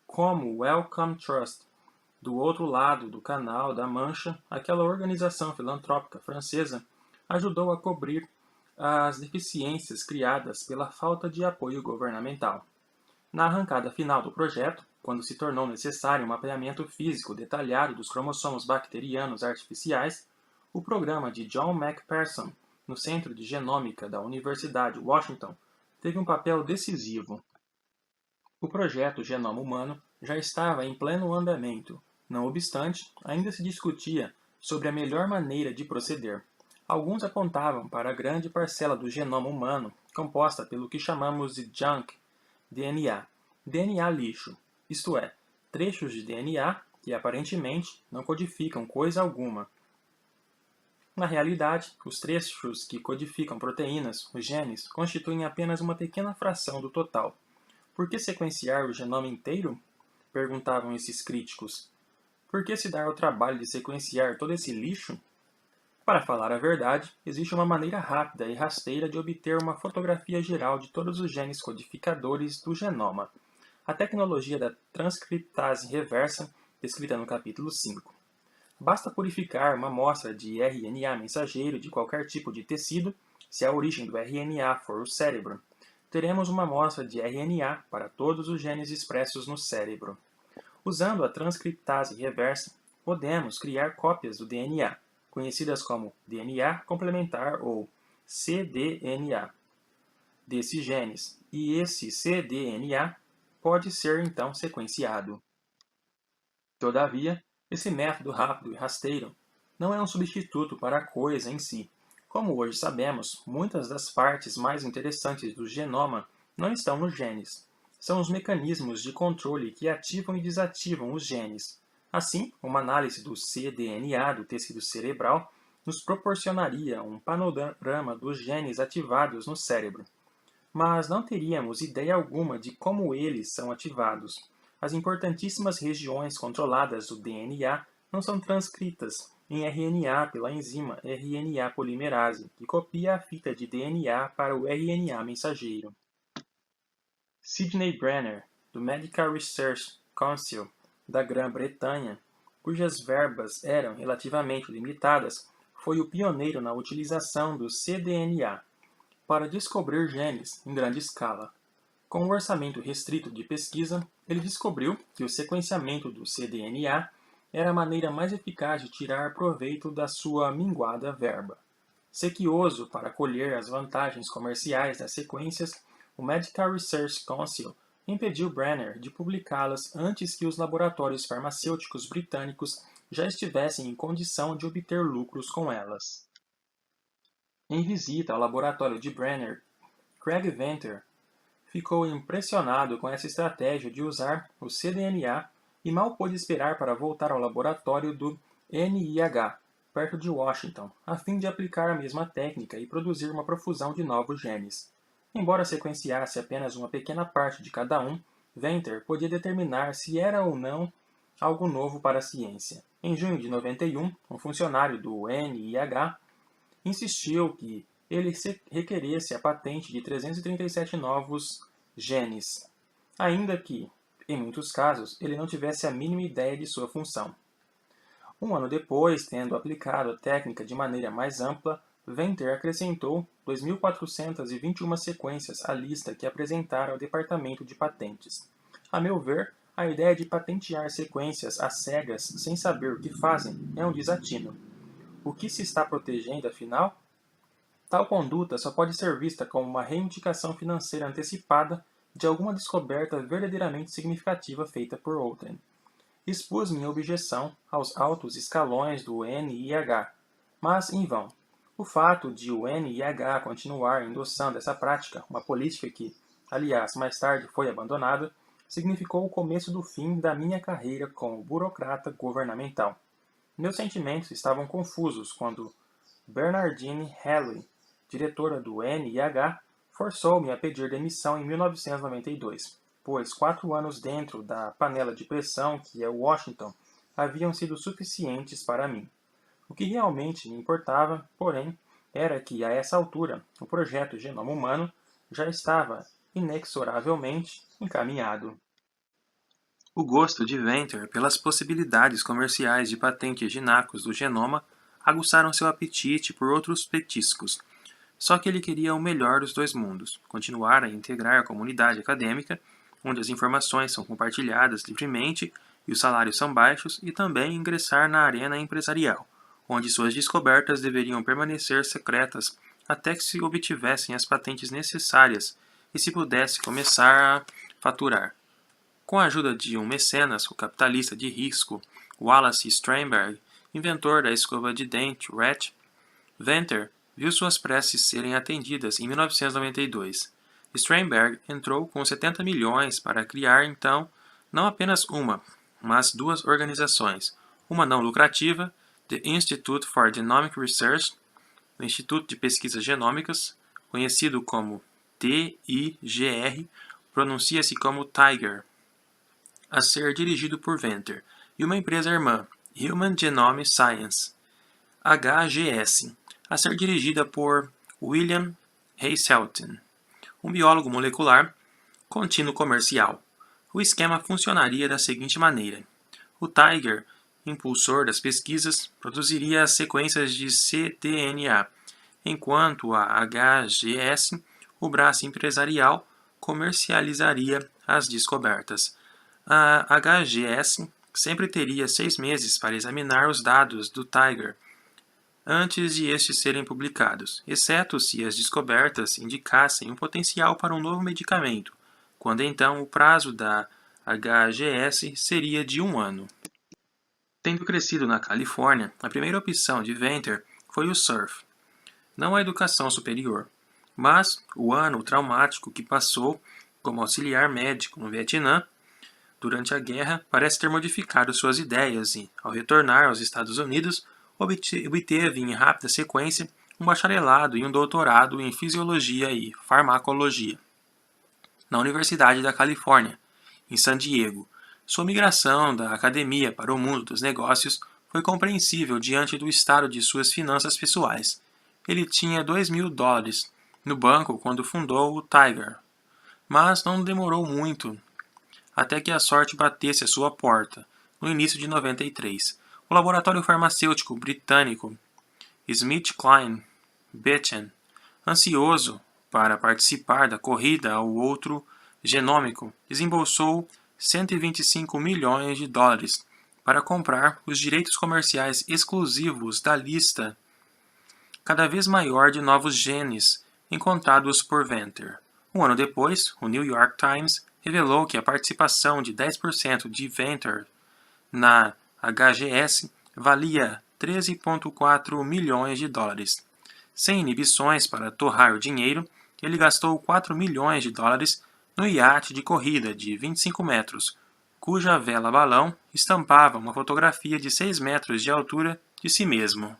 Como o Wellcome Trust, do outro lado do Canal da Mancha, aquela organização filantrópica francesa ajudou a cobrir as deficiências criadas pela falta de apoio governamental. Na arrancada final do projeto, quando se tornou necessário um mapeamento físico detalhado dos cromossomos bacterianos artificiais, o programa de John McPherson, no Centro de Genômica da Universidade de Washington, teve um papel decisivo. O projeto Genoma Humano já estava em pleno andamento. Não obstante, ainda se discutia sobre a melhor maneira de proceder. Alguns apontavam para a grande parcela do genoma humano composta pelo que chamamos de junk DNA, DNA lixo, isto é, trechos de DNA que aparentemente não codificam coisa alguma. Na realidade, os trechos que codificam proteínas, os genes, constituem apenas uma pequena fração do total. Por que sequenciar o genoma inteiro? Perguntavam esses críticos. Por que se dar ao trabalho de sequenciar todo esse lixo? Para falar a verdade, existe uma maneira rápida e rasteira de obter uma fotografia geral de todos os genes codificadores do genoma. A tecnologia da transcriptase reversa, descrita no capítulo 5. Basta purificar uma amostra de RNA mensageiro de qualquer tipo de tecido, se a origem do RNA for o cérebro. Teremos uma amostra de RNA para todos os genes expressos no cérebro. Usando a transcriptase reversa, podemos criar cópias do DNA, conhecidas como DNA complementar ou cDNA, desses genes, e esse cDNA pode ser então sequenciado. Todavia, esse método rápido e rasteiro não é um substituto para a coisa em si. Como hoje sabemos, muitas das partes mais interessantes do genoma não estão nos genes. São os mecanismos de controle que ativam e desativam os genes. Assim, uma análise do cDNA do tecido cerebral nos proporcionaria um panorama dos genes ativados no cérebro. Mas não teríamos ideia alguma de como eles são ativados. As importantíssimas regiões controladas do DNA não são transcritas em RNA pela enzima RNA polimerase, que copia a fita de DNA para o RNA mensageiro. Sidney Brenner, do Medical Research Council da Grã-Bretanha, cujas verbas eram relativamente limitadas, foi o pioneiro na utilização do cDNA para descobrir genes em grande escala. Com um orçamento restrito de pesquisa, ele descobriu que o sequenciamento do cDNA era a maneira mais eficaz de tirar proveito da sua minguada verba. Sequioso para colher as vantagens comerciais das sequências, o Medical Research Council impediu Brenner de publicá-las antes que os laboratórios farmacêuticos britânicos já estivessem em condição de obter lucros com elas. Em visita ao laboratório de Brenner, Craig Venter ficou impressionado com essa estratégia de usar o cDNA e mal pôde esperar para voltar ao laboratório do NIH, perto de Washington, a fim de aplicar a mesma técnica e produzir uma profusão de novos genes. Embora sequenciasse apenas uma pequena parte de cada um, Venter podia determinar se era ou não algo novo para a ciência. Em junho de 91, um funcionário do NIH insistiu que ele requeresse a patente de 337 novos genes, ainda que, em muitos casos, ele não tivesse a mínima ideia de sua função. Um ano depois, tendo aplicado a técnica de maneira mais ampla, Venter acrescentou 2.421 sequências à lista que apresentara ao Departamento de Patentes. A meu ver, a ideia de patentear sequências às cegas sem saber o que fazem é um desatino. O que se está protegendo, afinal? Tal conduta só pode ser vista como uma reivindicação financeira antecipada de alguma descoberta verdadeiramente significativa feita por outrem. Expus minha objeção aos altos escalões do NIH, mas em vão. O fato de o NIH continuar endossando essa prática, uma política que, aliás, mais tarde foi abandonada, significou o começo do fim da minha carreira como burocrata governamental. Meus sentimentos estavam confusos quando Bernardine Halley, diretora do NIH, forçou-me a pedir demissão em 1992, pois 4 anos dentro da panela de pressão que é Washington haviam sido suficientes para mim. O que realmente me importava, porém, era que, a essa altura, o projeto Genoma Humano já estava inexoravelmente encaminhado. O gosto de Venter pelas possibilidades comerciais de patentes de nacos do genoma aguçaram seu apetite por outros petiscos. Só que ele queria o melhor dos dois mundos, continuar a integrar a comunidade acadêmica, onde as informações são compartilhadas livremente e os salários são baixos, e também ingressar na arena empresarial, onde suas descobertas deveriam permanecer secretas até que se obtivessem as patentes necessárias e se pudesse começar a faturar. Com a ajuda de um mecenas, o capitalista de risco Wallace Steinberg, inventor da escova de dente RET, Venter viu suas preces serem atendidas em 1992. Steinberg entrou com 70 milhões para criar, então, não apenas uma, mas 2 organizações, uma não lucrativa, The Institute for Genomic Research, o Instituto de Pesquisas Genômicas, conhecido como TIGR, pronuncia-se como Tiger, a ser dirigido por Venter, e uma empresa irmã, Human Genome Science, HGS, a ser dirigida por William Heseltine, um biólogo molecular contínuo comercial. O esquema funcionaria da seguinte maneira: o Tiger, impulsor das pesquisas, produziria as sequências de cDNA, enquanto a HGS, o braço empresarial, comercializaria as descobertas. A HGS sempre teria 6 meses para examinar os dados do Tiger antes de estes serem publicados, exceto se as descobertas indicassem um potencial para um novo medicamento, quando então o prazo da HGS seria de 1 ano. Tendo crescido na Califórnia, a primeira opção de Venter foi o surf, não a educação superior, mas o ano traumático que passou como auxiliar médico no Vietnã durante a guerra parece ter modificado suas ideias e, ao retornar aos Estados Unidos, obteve em rápida sequência um bacharelado e um doutorado em fisiologia e farmacologia na Universidade da Califórnia, em San Diego. Sua migração da academia para o mundo dos negócios foi compreensível diante do estado de suas finanças pessoais. Ele tinha $2.000 no banco quando fundou o Tiger, mas não demorou muito até que a sorte batesse à sua porta, no início de 93. O laboratório farmacêutico britânico SmithKline Beecham, ansioso para participar da corrida ao outro genômico, desembolsou $125 milhões para comprar os direitos comerciais exclusivos da lista cada vez maior de novos genes encontrados por Venter. Um ano depois, o New York Times revelou que a participação de 10% de Venter na HGS valia $13,4 milhões. Sem inibições para torrar o dinheiro, ele gastou $4 milhões no iate de corrida de 25 metros, cuja vela-balão estampava uma fotografia de 6 metros de altura de si mesmo.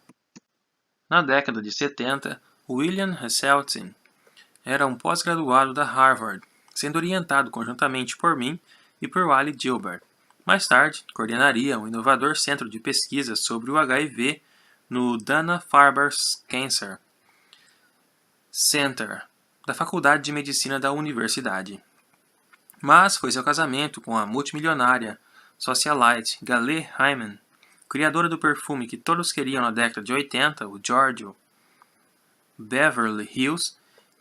Na década de 70, William Hasseltine era um pós-graduado da Harvard, sendo orientado conjuntamente por mim e por Wally Gilbert. Mais tarde, coordenaria um inovador centro de pesquisa sobre o HIV no Dana-Farber Cancer Center, da Faculdade de Medicina da Universidade. Mas foi seu casamento com a multimilionária socialite Gayle Hyman, criadora do perfume que todos queriam na década de 80, o Giorgio Beverly Hills,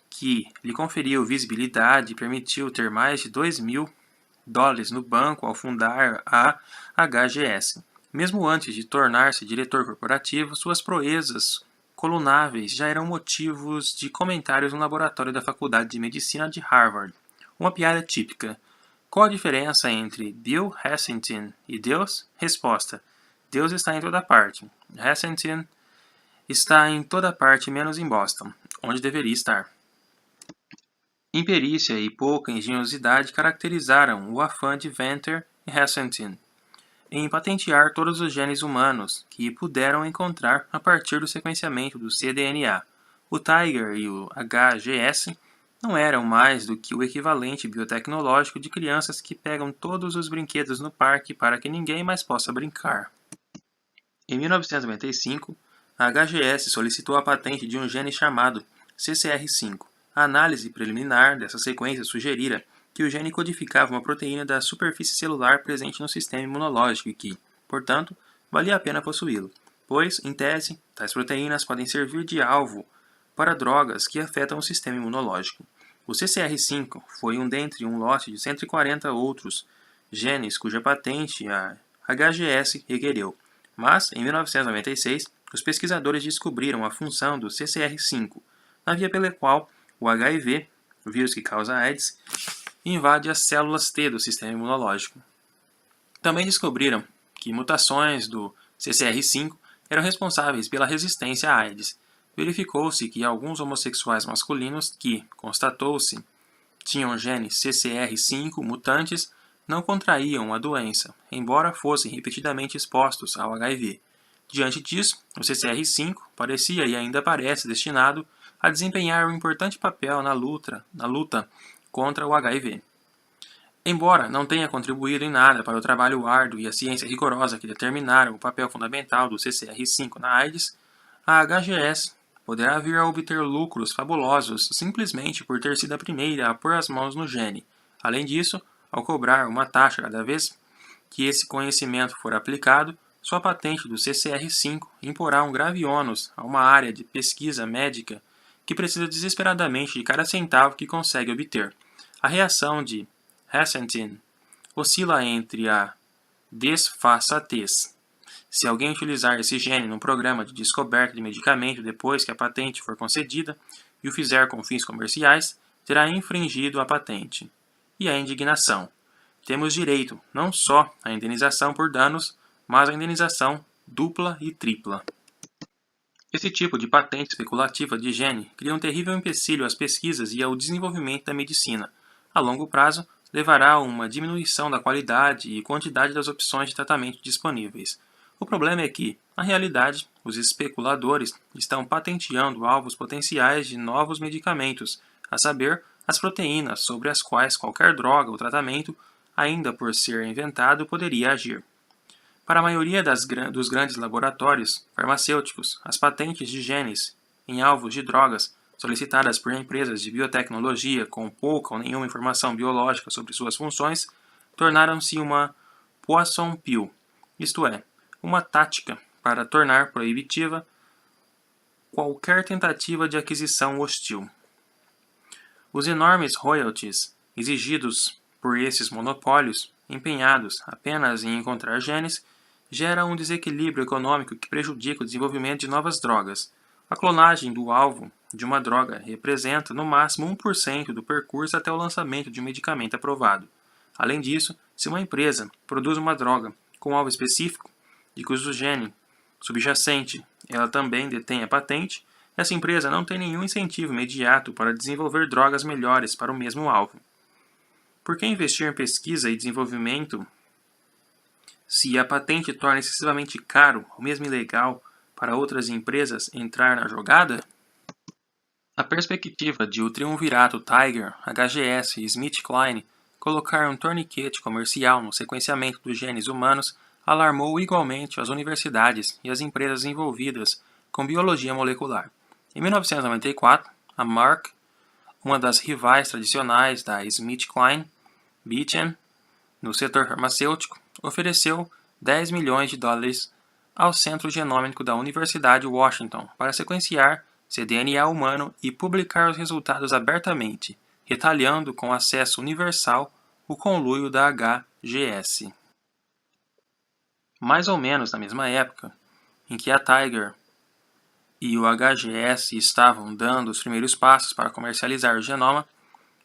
que lhe conferiu visibilidade e permitiu ter mais de $2.000 no banco ao fundar a HGS. Mesmo antes de tornar-se diretor corporativo, suas proezas colunáveis já eram motivos de comentários no laboratório da Faculdade de Medicina de Harvard. Uma piada típica. Qual a diferença entre Bill Hasseltine e Deus? Resposta: Deus está em toda parte. Hasseltine está em toda parte menos em Boston, onde deveria estar. Imperícia e pouca engenhosidade caracterizaram o afã de Venter e Hasseltine em patentear todos os genes humanos que puderam encontrar a partir do sequenciamento do cDNA. O Tiger e o HGS não eram mais do que o equivalente biotecnológico de crianças que pegam todos os brinquedos no parque para que ninguém mais possa brincar. Em 1995, a HGS solicitou a patente de um gene chamado CCR5. A análise preliminar dessa sequência sugerira que o gene codificava uma proteína da superfície celular presente no sistema imunológico e que, portanto, valia a pena possuí-lo, pois, em tese, tais proteínas podem servir de alvo para drogas que afetam o sistema imunológico. O CCR5 foi um dentre um lote de 140 outros genes cuja patente a HGS requereu, mas, em 1996, os pesquisadores descobriram a função do CCR5, na via pela qual o HIV, o vírus que causa AIDS, invade as células T do sistema imunológico. Também descobriram que mutações do CCR5 eram responsáveis pela resistência à AIDS. Verificou-se que alguns homossexuais masculinos que, constatou-se, tinham genes CCR5 mutantes não contraíam a doença, embora fossem repetidamente expostos ao HIV. Diante disso, o CCR5 parecia e ainda parece destinado a desempenhar um importante papel na luta contra o HIV. Embora não tenha contribuído em nada para o trabalho árduo e a ciência rigorosa que determinaram o papel fundamental do CCR5 na AIDS, a HGS poderá vir a obter lucros fabulosos simplesmente por ter sido a primeira a pôr as mãos no gene. Além disso, ao cobrar uma taxa cada vez que esse conhecimento for aplicado, sua patente do CCR5 imporá um grave ônus a uma área de pesquisa médica que precisa desesperadamente de cada centavo que consegue obter. A reação de Hasseltine oscila entre a desfaçatez. Se alguém utilizar esse gene num programa de descoberta de medicamento depois que a patente for concedida e o fizer com fins comerciais, terá infringido a patente. E a indignação. Temos direito não só à indenização por danos, mas à indenização dupla e tripla. Esse tipo de patente especulativa de gene cria um terrível empecilho às pesquisas e ao desenvolvimento da medicina. A longo prazo, levará a uma diminuição da qualidade e quantidade das opções de tratamento disponíveis. O problema é que, na realidade, os especuladores estão patenteando alvos potenciais de novos medicamentos, a saber, as proteínas sobre as quais qualquer droga ou tratamento, ainda por ser inventado, poderia agir. Para a maioria dos grandes laboratórios farmacêuticos, as patentes de genes em alvos de drogas solicitadas por empresas de biotecnologia com pouca ou nenhuma informação biológica sobre suas funções tornaram-se uma poison pill, isto é, uma tática para tornar proibitiva qualquer tentativa de aquisição hostil. Os enormes royalties exigidos por esses monopólios, empenhados apenas em encontrar genes, gera um desequilíbrio econômico que prejudica o desenvolvimento de novas drogas. A clonagem do alvo de uma droga representa, no máximo, 1% do percurso até o lançamento de um medicamento aprovado. Além disso, se uma empresa produz uma droga com alvo específico, de cujo gene subjacente ela também detém a patente, essa empresa não tem nenhum incentivo imediato para desenvolver drogas melhores para o mesmo alvo. Por que investir em pesquisa e desenvolvimento se a patente torna excessivamente caro ou mesmo ilegal para outras empresas entrar na jogada? A perspectiva de o triunvirato Tiger, HGS e SmithKline colocar um torniquete comercial no sequenciamento dos genes humanos alarmou igualmente as universidades e as empresas envolvidas com biologia molecular. Em 1994, a Merck, uma das rivais tradicionais da SmithKline, Beachem, no setor farmacêutico, ofereceu 10 milhões de dólares ao Centro Genômico da Universidade de Washington para sequenciar cDNA humano e publicar os resultados abertamente, retalhando com acesso universal o conluio da HGS. Mais ou menos na mesma época em que a Tiger e o HGS estavam dando os primeiros passos para comercializar o genoma,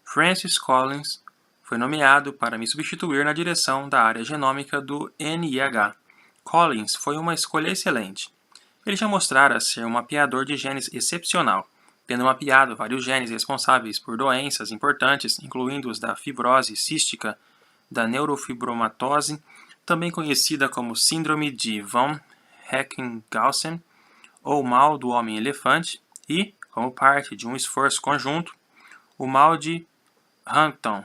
Francis Collins foi nomeado para me substituir na direção da área genômica do NIH. Collins foi uma escolha excelente. Ele já mostrara ser um mapeador de genes excepcional, tendo mapeado vários genes responsáveis por doenças importantes, incluindo os da fibrose cística, da neurofibromatose, também conhecida como síndrome de von Recklinghausen, ou mal do homem-elefante, e, como parte de um esforço conjunto, o mal de Huntington.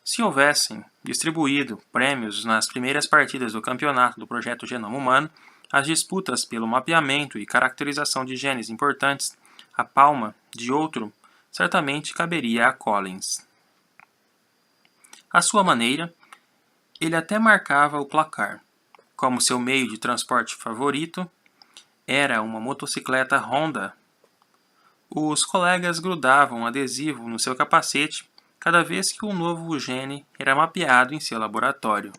Se houvessem distribuído prêmios nas primeiras partidas do campeonato do Projeto Genoma Humano, as disputas pelo mapeamento e caracterização de genes importantes, a palma de outro, certamente caberia a Collins. À sua maneira, ele até marcava o placar. Como seu meio de transporte favorito era uma motocicleta Honda, os colegas grudavam um adesivo no seu capacete cada vez que um novo gene era mapeado em seu laboratório.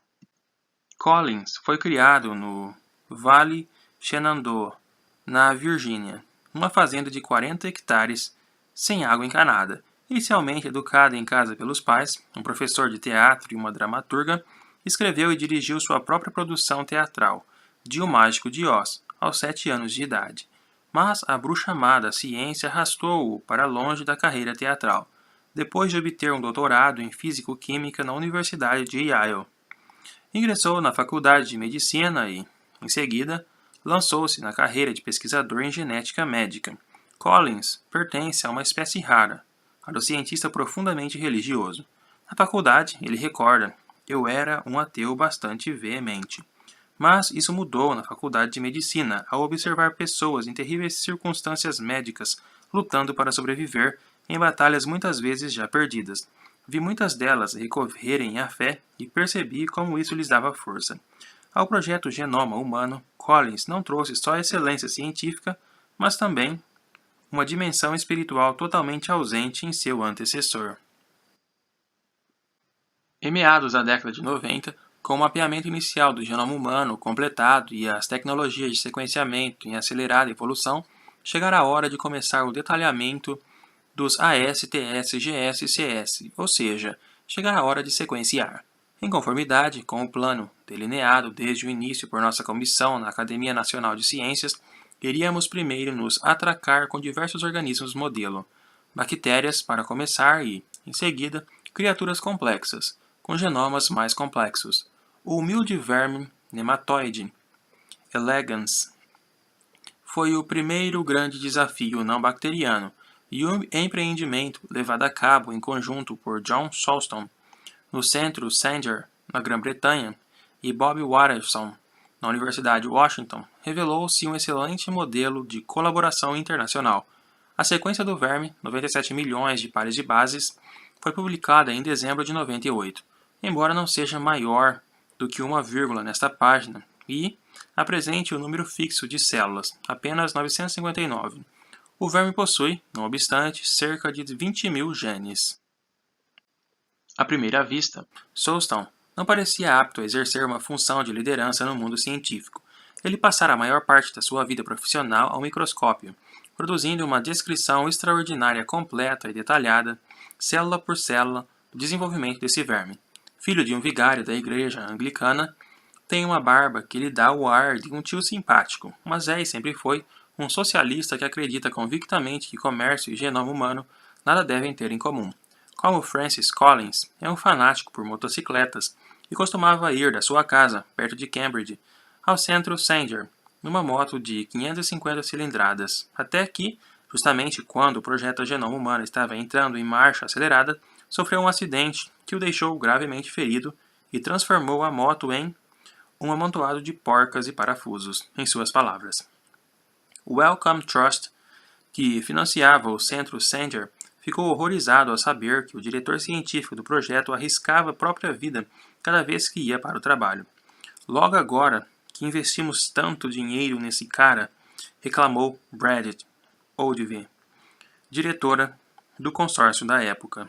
Collins foi criado no Vale Shenandoah, na Virgínia, uma fazenda de 40 hectares, sem água encanada. Inicialmente educado em casa pelos pais, um professor de teatro e uma dramaturga, escreveu e dirigiu sua própria produção teatral, de O Mágico de Oz, aos 7 anos de idade. Mas a bruxa-amada ciência arrastou-o para longe da carreira teatral, depois de obter um doutorado em físico-química na Universidade de Yale. Ingressou na Faculdade de Medicina e, em seguida, lançou-se na carreira de pesquisador em genética médica. Collins pertence a uma espécie rara, a do cientista profundamente religioso. Na faculdade, ele recorda: "Eu era um ateu bastante veemente. Mas isso mudou na Faculdade de Medicina ao observar pessoas em terríveis circunstâncias médicas lutando para sobreviver em batalhas muitas vezes já perdidas. Vi muitas delas recorrerem à fé e percebi como isso lhes dava força." Ao projeto Genoma Humano, Collins não trouxe só excelência científica, mas também uma dimensão espiritual totalmente ausente em seu antecessor. Em meados da década de 90, com o mapeamento inicial do genoma humano completado e as tecnologias de sequenciamento em acelerada evolução, chegará a hora de começar o detalhamento dos AS, TS, GS e CS, ou seja, chegará a hora de sequenciar. Em conformidade com o plano delineado desde o início por nossa comissão na Academia Nacional de Ciências, iríamos primeiro nos atracar com diversos organismos modelo, bactérias para começar e, em seguida, criaturas complexas, com genomas mais complexos. O humilde verme nematóide, elegans, foi o primeiro grande desafio não bacteriano, e o empreendimento levado a cabo em conjunto por John Solston, no Centro Sanger, na Grã-Bretanha, e Bob Watterson, na Universidade de Washington, revelou-se um excelente modelo de colaboração internacional. A sequência do verme, 97 milhões de pares de bases, foi publicada em dezembro de 98, embora não seja maior do que uma vírgula nesta página, e apresente o número fixo de células, apenas 959. O verme possui, não obstante, cerca de 20 mil genes. À primeira vista, Solston não parecia apto a exercer uma função de liderança no mundo científico. Ele passara a maior parte da sua vida profissional ao microscópio, produzindo uma descrição extraordinária, completa e detalhada, célula por célula, do desenvolvimento desse verme. Filho de um vigário da igreja anglicana, tem uma barba que lhe dá o ar de um tio simpático, mas é e sempre foi um socialista que acredita convictamente que comércio e genoma humano nada devem ter em comum. como Francis Collins é um fanático por motocicletas e costumava ir da sua casa, perto de Cambridge, ao centro Sanger, numa moto de 550 cilindradas, até que, justamente quando o projeto Genoma Humano estava entrando em marcha acelerada, sofreu um acidente que o deixou gravemente ferido e transformou a moto em um amontoado de porcas e parafusos, em suas palavras. O Wellcome Trust, que financiava o centro Sanger, ficou horrorizado ao saber que o diretor científico do projeto arriscava a própria vida cada vez que ia para o trabalho. Logo agora que investimos tanto dinheiro nesse cara, reclamou Bridget Oldvie, diretora do consórcio da época.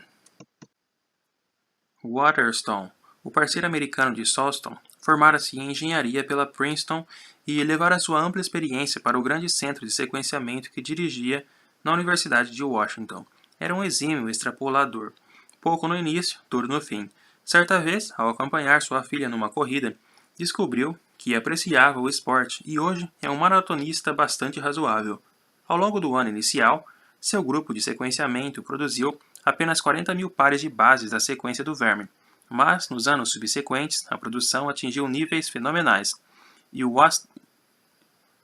Waterstone, o parceiro americano de Solston, formara-se em engenharia pela Princeton e levara sua ampla experiência para o grande centro de sequenciamento que dirigia na Universidade de Washington. Era um exímio extrapolador. Pouco no início, tudo no fim. Certa vez, ao acompanhar sua filha numa corrida, descobriu que apreciava o esporte e hoje é um maratonista bastante razoável. Ao longo do ano inicial, seu grupo de sequenciamento produziu apenas 40 mil pares de bases da sequência do verme, mas nos anos subsequentes a produção atingiu níveis fenomenais, e o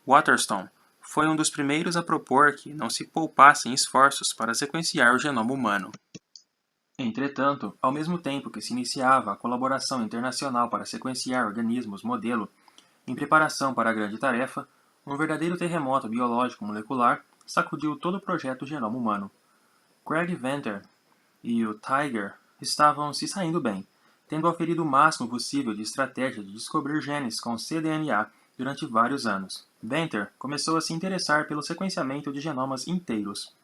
Waterstone foi um dos primeiros a propor que não se poupassem esforços para sequenciar o genoma humano. Entretanto, ao mesmo tempo que se iniciava a colaboração internacional para sequenciar organismos modelo, em preparação para a grande tarefa, um verdadeiro terremoto biológico molecular sacudiu todo o projeto Genoma Humano. Craig Venter e o Tiger estavam se saindo bem, tendo oferido o máximo possível de estratégia de descobrir genes com cDNA durante vários anos. Venter começou a se interessar pelo sequenciamento de genomas inteiros.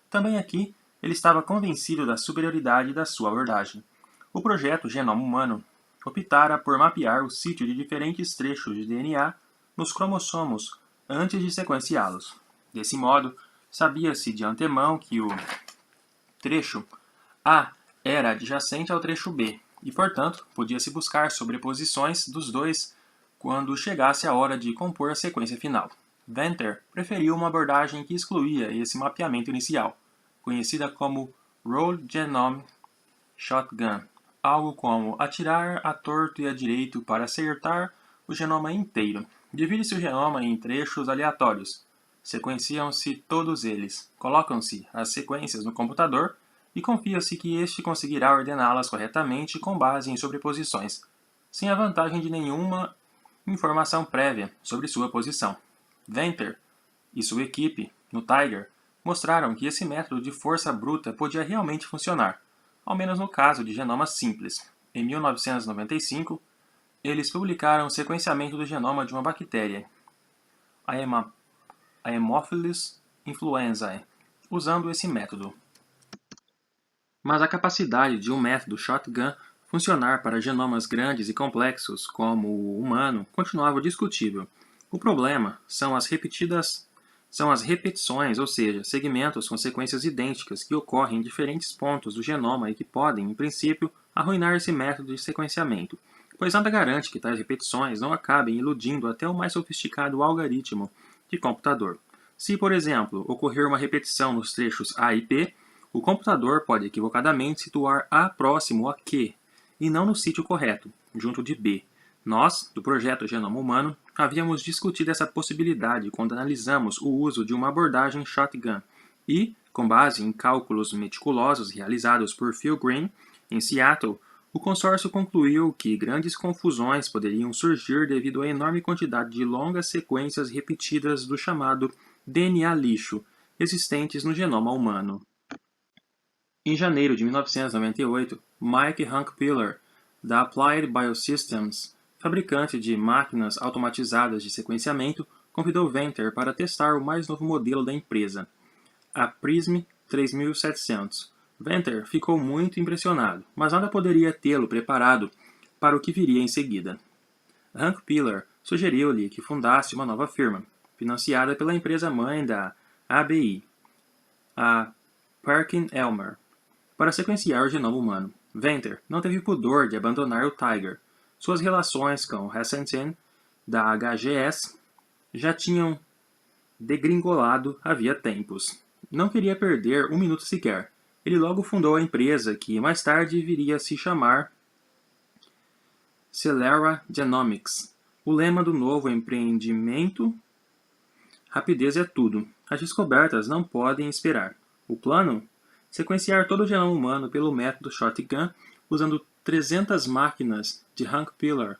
Também aqui, ele estava convencido da superioridade da sua abordagem. O projeto Genoma Humano optara por mapear o sítio de diferentes trechos de DNA nos cromossomos antes de sequenciá-los. Desse modo, sabia-se de antemão que o trecho A era adjacente ao trecho B, e, portanto, podia-se buscar sobreposições dos dois quando chegasse a hora de compor a sequência final. Venter preferiu uma abordagem que excluía esse mapeamento inicial, conhecida como Rolled Genome Shotgun, algo como atirar a torto e a direito para acertar o genoma inteiro. Divide-se o genoma em trechos aleatórios. Sequenciam-se todos eles, colocam-se as sequências no computador e confia-se que este conseguirá ordená-las corretamente com base em sobreposições, sem a vantagem de nenhuma informação prévia sobre sua posição. Venter e sua equipe, no Tiger, mostraram que esse método de força bruta podia realmente funcionar, ao menos no caso de genomas simples. Em 1995, eles publicaram o sequenciamento do genoma de uma bactéria, a Haemophilus influenzae, usando esse método. Mas a capacidade de um método shotgun funcionar para genomas grandes e complexos, como o humano, continuava discutível. O problema são as repetições, ou seja, segmentos com sequências idênticas que ocorrem em diferentes pontos do genoma e que podem, em princípio, arruinar esse método de sequenciamento, pois nada garante que tais repetições não acabem iludindo até o mais sofisticado algoritmo de computador. Se, por exemplo, ocorrer uma repetição nos trechos A e P, o computador pode equivocadamente situar A próximo a Q, e não no sítio correto, junto de B. Nós, do projeto Genoma Humano, havíamos discutido essa possibilidade quando analisamos o uso de uma abordagem shotgun e, com base em cálculos meticulosos realizados por Phil Green, em Seattle, o consórcio concluiu que grandes confusões poderiam surgir devido à enorme quantidade de longas sequências repetidas do chamado DNA lixo existentes no genoma humano. Em janeiro de 1998, Mike Hunkpiller, da Applied Biosystems, fabricante de máquinas automatizadas de sequenciamento, convidou Venter para testar o mais novo modelo da empresa, a PRISM 3700. Venter ficou muito impressionado, mas nada poderia tê-lo preparado para o que viria em seguida. Hunkpiller sugeriu-lhe que fundasse uma nova firma, financiada pela empresa-mãe da ABI, a Perkin-Elmer, para sequenciar o genoma humano. Venter não teve pudor de abandonar o Tiger. Suas relações com Hassantin, da HGS, já tinham degringolado havia tempos. Não queria perder um minuto sequer. ele logo fundou a empresa que mais tarde viria a se chamar Celera Genomics. O lema do novo empreendimento: rapidez é tudo. As descobertas não podem esperar. O plano? Sequenciar todo o genoma humano pelo método Shotgun, usando 300 máquinas de Hank Pillar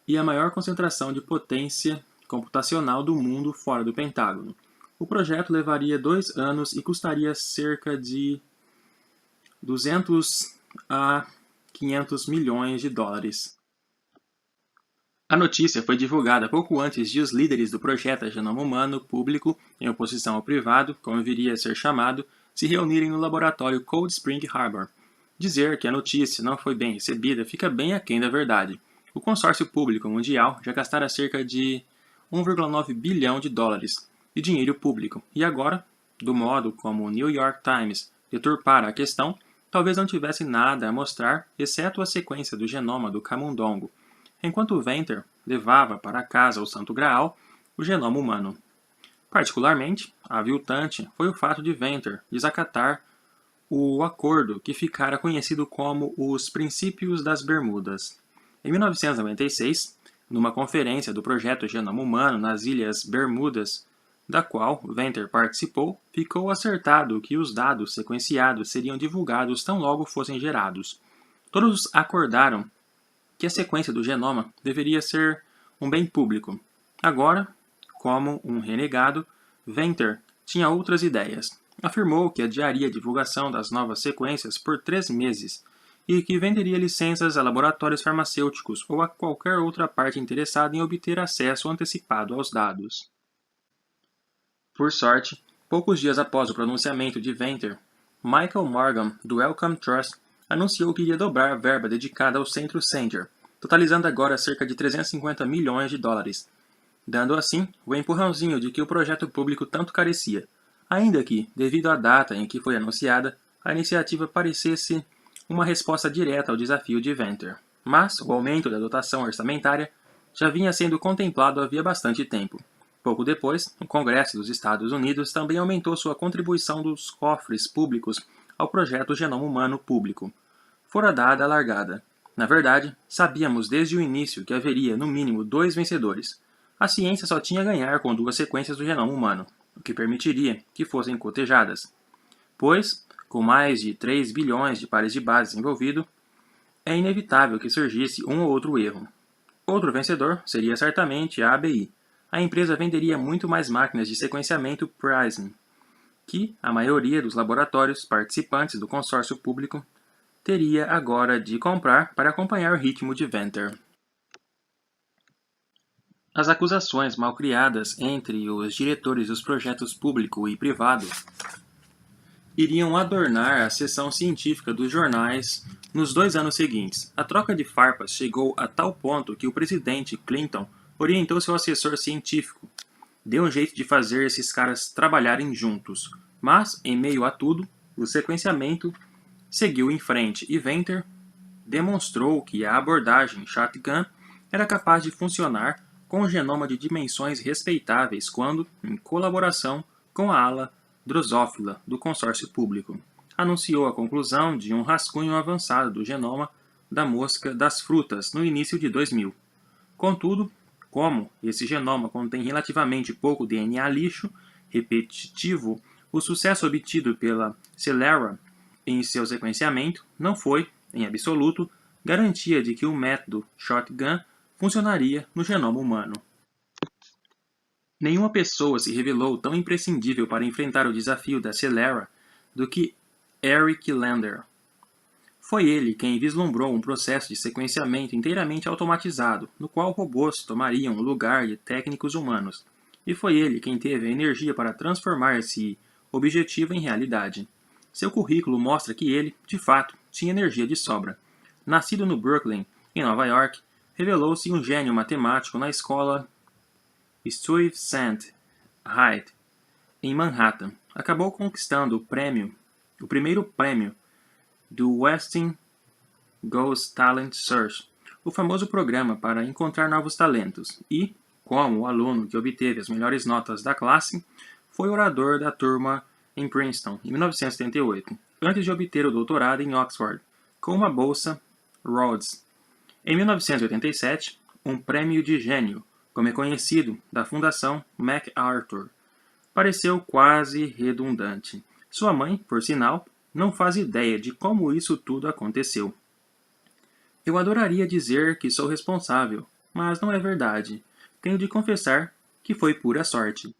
e a maior concentração de potência computacional do mundo fora do Pentágono. O projeto levaria 2 anos e custaria cerca de 200 a 500 milhões de dólares. A notícia foi divulgada pouco antes de os líderes do projeto Genoma Humano Público, em oposição ao privado, como viria a ser chamado, se reunirem no laboratório Cold Spring Harbor. Dizer que a notícia não foi bem recebida fica bem aquém da verdade. O consórcio público mundial já gastara cerca de 1,9 bilhão de dólares de dinheiro público, e agora, do modo como o New York Times deturpara a questão, talvez não tivesse nada a mostrar, exceto a sequência do genoma do camundongo, enquanto Venter levava para casa o Santo Graal, o genoma humano. Particularmente, aviltante foi o fato de Venter desacatar o acordo que ficara conhecido como os Princípios das Bermudas. Em 1996, numa conferência do projeto Genoma Humano nas Ilhas Bermudas, da qual Venter participou, ficou acertado que os dados sequenciados seriam divulgados tão logo fossem gerados. Todos acordaram que a sequência do genoma deveria ser um bem público. Agora, como um renegado, Venter tinha outras ideias. Afirmou que adiaria a divulgação das novas sequências por 3 meses e que venderia licenças a laboratórios farmacêuticos ou a qualquer outra parte interessada em obter acesso antecipado aos dados. Por sorte, poucos dias após o pronunciamento de Venter, Michael Morgan, do Wellcome Trust, anunciou que iria dobrar a verba dedicada ao Centro Sanger, totalizando agora cerca de 350 milhões de dólares, dando assim o empurrãozinho de que o projeto público tanto carecia, ainda que, devido à data em que foi anunciada, a iniciativa parecesse uma resposta direta ao desafio de Venter. Mas o aumento da dotação orçamentária já vinha sendo contemplado havia bastante tempo. Pouco depois, o Congresso dos Estados Unidos também aumentou sua contribuição dos cofres públicos ao projeto Genoma Humano Público. Fora dada a largada. Na verdade, sabíamos desde o início que haveria, no mínimo, 2 vencedores. A ciência só tinha a ganhar com 2 sequências do genoma humano, o que permitiria que fossem cotejadas. Pois, com mais de 3 bilhões de pares de bases envolvidos, é inevitável que surgisse um ou outro erro. Outro vencedor seria certamente a ABI. A empresa venderia muito mais máquinas de sequenciamento PRISM, que a maioria dos laboratórios participantes do consórcio público teria agora de comprar para acompanhar o ritmo de Venter. As acusações malcriadas entre os diretores dos projetos público e privado iriam adornar a seção científica dos jornais nos 2 anos seguintes. A troca de farpas chegou a tal ponto que o presidente Clinton orientou seu assessor científico: dê um jeito de fazer esses caras trabalharem juntos. Mas, em meio a tudo, o sequenciamento seguiu em frente e Venter demonstrou que a abordagem shotgun era capaz de funcionar com um genoma de dimensões respeitáveis quando, em colaboração com a ala drosófila do consórcio público, anunciou a conclusão de um rascunho avançado do genoma da mosca das frutas no início de 2000. Contudo, como esse genoma contém relativamente pouco DNA lixo repetitivo, o sucesso obtido pela Celera em seu sequenciamento não foi, em absoluto, garantia de que o método shotgun funcionaria no genoma humano. Nenhuma pessoa se revelou tão imprescindível para enfrentar o desafio da Celera do que Eric Lander. Foi ele quem vislumbrou um processo de sequenciamento inteiramente automatizado, no qual robôs tomariam o lugar de técnicos humanos, e foi ele quem teve a energia para transformar esse objetivo em realidade. Seu currículo mostra que ele, de fato, tinha energia de sobra. Nascido no Brooklyn, em Nova York, revelou-se um gênio matemático na escola Stuyvesant High, em Manhattan. Acabou conquistando o primeiro prêmio do Westinghouse Talent Search, o famoso programa para encontrar novos talentos, e, como o aluno que obteve as melhores notas da classe, foi orador da turma em Princeton, em 1978. antes de obter o doutorado em Oxford, com uma bolsa Rhodes. Em 1987, um prêmio de gênio, como é conhecido, da Fundação MacArthur, pareceu quase redundante. Sua mãe, por sinal, não faz ideia de como isso tudo aconteceu. Eu adoraria dizer que sou responsável, mas não é verdade. Tenho de confessar que foi pura sorte.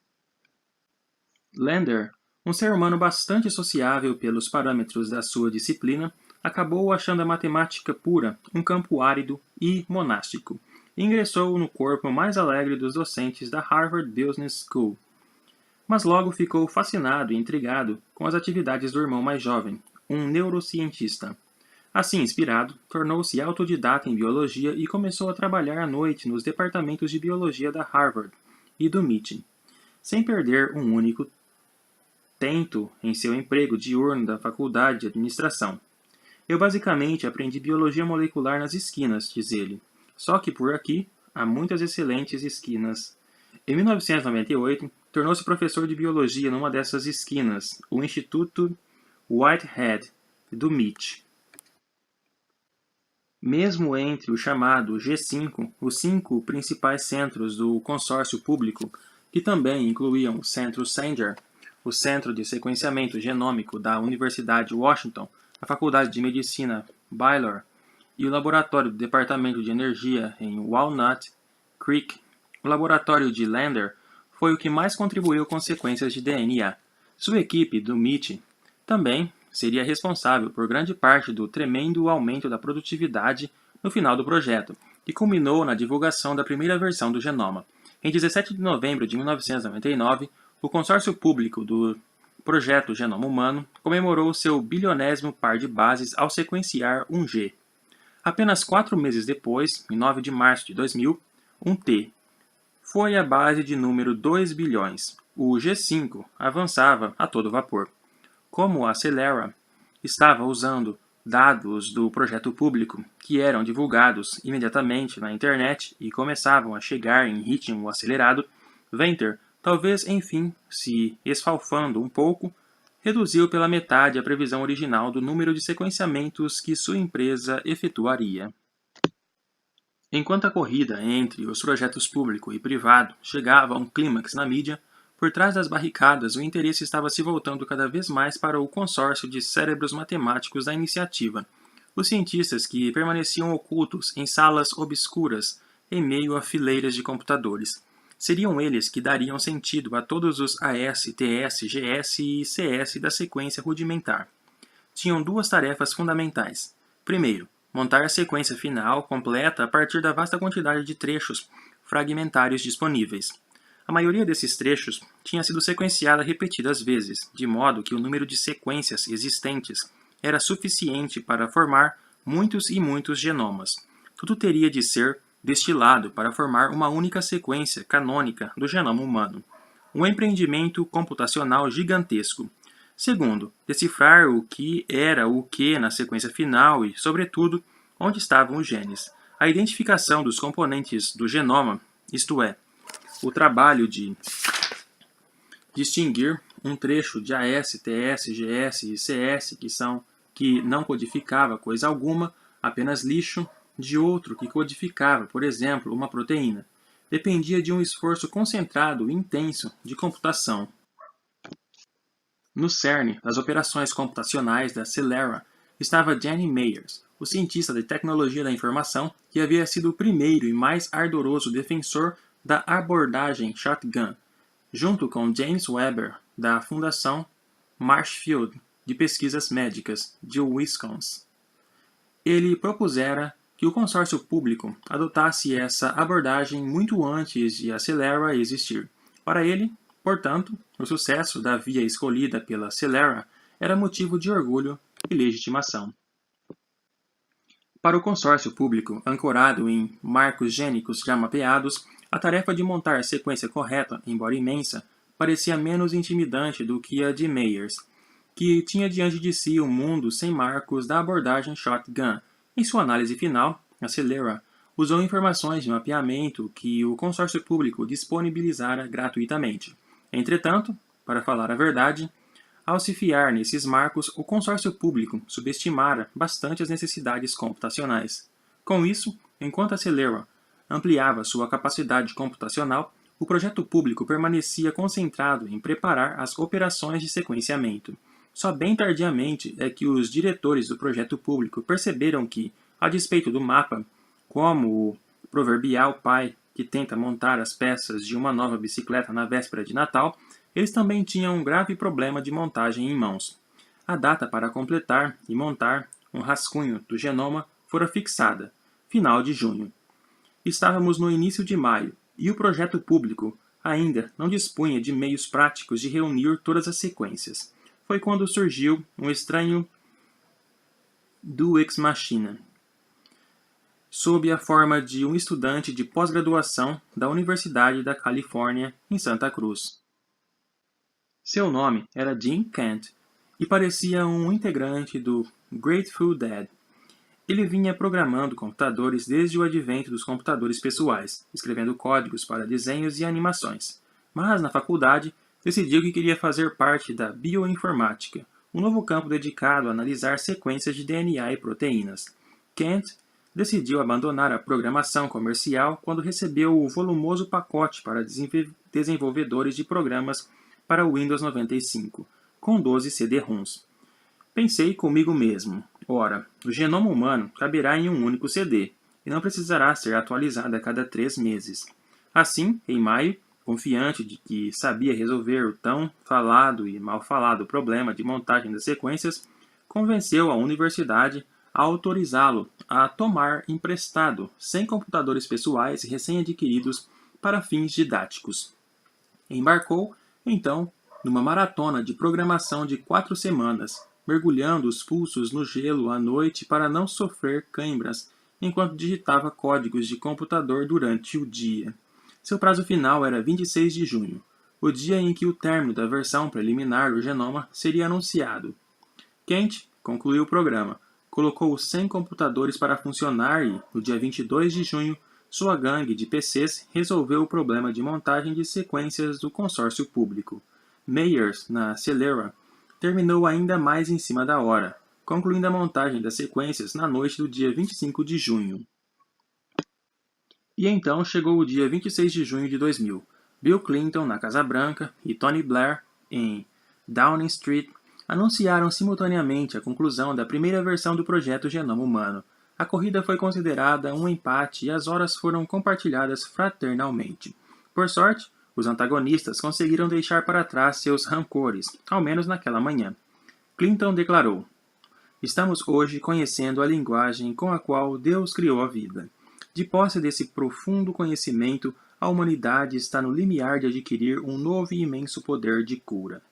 Lander, um ser humano bastante sociável pelos parâmetros da sua disciplina, acabou achando a matemática pura um campo árido e monástico, e ingressou no corpo mais alegre dos docentes da Harvard Business School. Mas logo ficou fascinado e intrigado com as atividades do irmão mais jovem, um neurocientista. Assim inspirado, tornou-se autodidata em biologia e começou a trabalhar à noite nos departamentos de biologia da Harvard e do MIT, sem perder um único tento em seu emprego diurno da faculdade de administração. Eu basicamente aprendi biologia molecular nas esquinas, diz ele. Só que por aqui há muitas excelentes esquinas. Em 1998, tornou-se professor de biologia numa dessas esquinas, o Instituto Whitehead, do MIT. Mesmo entre o chamado G5, os 5 principais centros do consórcio público, que também incluíam o Centro Sanger, o Centro de Sequenciamento Genômico da Universidade de Washington, a Faculdade de Medicina Baylor e o Laboratório do Departamento de Energia em Walnut Creek, o laboratório de Lander foi o que mais contribuiu com sequências de DNA. Sua equipe do MIT também seria responsável por grande parte do tremendo aumento da produtividade no final do projeto, que culminou na divulgação da primeira versão do genoma. Em 17 de novembro de 1999, o consórcio público do Projeto Genoma Humano comemorou seu bilionésimo par de bases ao sequenciar um G. Apenas 4 meses depois, em 9 de março de 2000, um T foi a base de número 2 bilhões. O G5 avançava a todo vapor. Como a Celera estava usando dados do projeto público, que eram divulgados imediatamente na internet e começavam a chegar em ritmo acelerado, Venter, talvez enfim se esfalfando um pouco, reduziu pela metade a previsão original do número de sequenciamentos que sua empresa efetuaria. Enquanto a corrida entre os projetos público e privado chegava a um clímax na mídia, por trás das barricadas o interesse estava se voltando cada vez mais para o consórcio de cérebros matemáticos da iniciativa, os cientistas que permaneciam ocultos em salas obscuras em meio a fileiras de computadores. Seriam eles que dariam sentido a todos os AS, TS, GS e CS da sequência rudimentar. Tinham 2 tarefas fundamentais. Primeiro, montar a sequência final completa a partir da vasta quantidade de trechos fragmentários disponíveis. A maioria desses trechos tinha sido sequenciada repetidas vezes, de modo que o número de sequências existentes era suficiente para formar muitos e muitos genomas. Tudo teria de ser destilado para formar uma única sequência canônica do genoma humano. Um empreendimento computacional gigantesco. Segundo, decifrar o que era o que na sequência final e, sobretudo, onde estavam os genes. A identificação dos componentes do genoma, isto é, o trabalho de distinguir um trecho de AS, TS, GS e CS que não codificava coisa alguma, apenas lixo, de outro que codificava, por exemplo, uma proteína. Dependia de um esforço concentrado e intenso de computação. No cerne das operações computacionais da Celera estava Danny Myers, o cientista de tecnologia da informação que havia sido o primeiro e mais ardoroso defensor da abordagem shotgun, junto com James Webber, da Fundação Marshfield de Pesquisas Médicas, de Wisconsin. Ele propusera que o consórcio público adotasse essa abordagem muito antes de a Celera existir. Para ele, portanto, o sucesso da via escolhida pela Celera era motivo de orgulho e legitimação. Para o consórcio público, ancorado em marcos gênicos já mapeados, a tarefa de montar a sequência correta, embora imensa, parecia menos intimidante do que a de Myers, que tinha diante de si o mundo sem marcos da abordagem shotgun. Em sua análise final, a Celera usou informações de mapeamento que o consórcio público disponibilizara gratuitamente. Entretanto, para falar a verdade, Ao se fiar nesses marcos, o consórcio público subestimara bastante as necessidades computacionais. Com isso, enquanto a Celera ampliava sua capacidade computacional, o projeto público permanecia concentrado em preparar as operações de sequenciamento. Só bem tardiamente é que os diretores do projeto público perceberam que, a despeito do mapa, como o proverbial pai que tenta montar as peças de uma nova bicicleta na véspera de Natal, eles também tinham um grave problema de montagem em mãos. A data para completar e montar um rascunho do genoma fora fixada, final de junho. Estávamos no início de maio, e o projeto público ainda não dispunha de meios práticos de reunir todas as sequências. Foi quando surgiu um estranho Deus Ex Machina, sob a forma de um estudante de pós-graduação da Universidade da Califórnia, em Santa Cruz. Seu nome era Jim Kent e parecia um integrante do Grateful Dead. Ele vinha programando computadores desde o advento dos computadores pessoais, escrevendo códigos para desenhos e animações. Mas, na faculdade, decidiu que queria fazer parte da bioinformática, um novo campo dedicado a analisar sequências de DNA e proteínas. Kent decidiu abandonar a programação comercial quando recebeu o volumoso pacote para desenvolvedores de programas para o Windows 95, com 12 CD-ROMs. Pensei comigo mesmo, ora, o genoma humano caberá em um único CD, e não precisará ser atualizado a cada 3 meses. Assim, em maio, confiante de que sabia resolver o tão falado e mal falado problema de montagem das sequências, convenceu a universidade a autorizá-lo a tomar emprestado 100 computadores pessoais recém-adquiridos para fins didáticos. Embarcou, então, numa maratona de programação de 4 semanas, mergulhando os pulsos no gelo à noite para não sofrer câimbras enquanto digitava códigos de computador durante o dia. Seu prazo final era 26 de junho, o dia em que o término da versão preliminar do genoma seria anunciado. Kent concluiu o programa, colocou os 100 computadores para funcionar e, no dia 22 de junho, sua gangue de PCs resolveu o problema de montagem de sequências do consórcio público. Meyers, na Celera, terminou ainda mais em cima da hora, concluindo a montagem das sequências na noite do dia 25 de junho. E então chegou o dia 26 de junho de 2000. Bill Clinton, na Casa Branca, e Tony Blair, em Downing Street, anunciaram simultaneamente a conclusão da primeira versão do projeto Genoma Humano. A corrida foi considerada um empate e as horas foram compartilhadas fraternalmente. Por sorte, os antagonistas conseguiram deixar para trás seus rancores, ao menos naquela manhã. Clinton declarou: "Estamos hoje conhecendo a linguagem com a qual Deus criou a vida. De posse desse profundo conhecimento, a humanidade está no limiar de adquirir um novo e imenso poder de cura."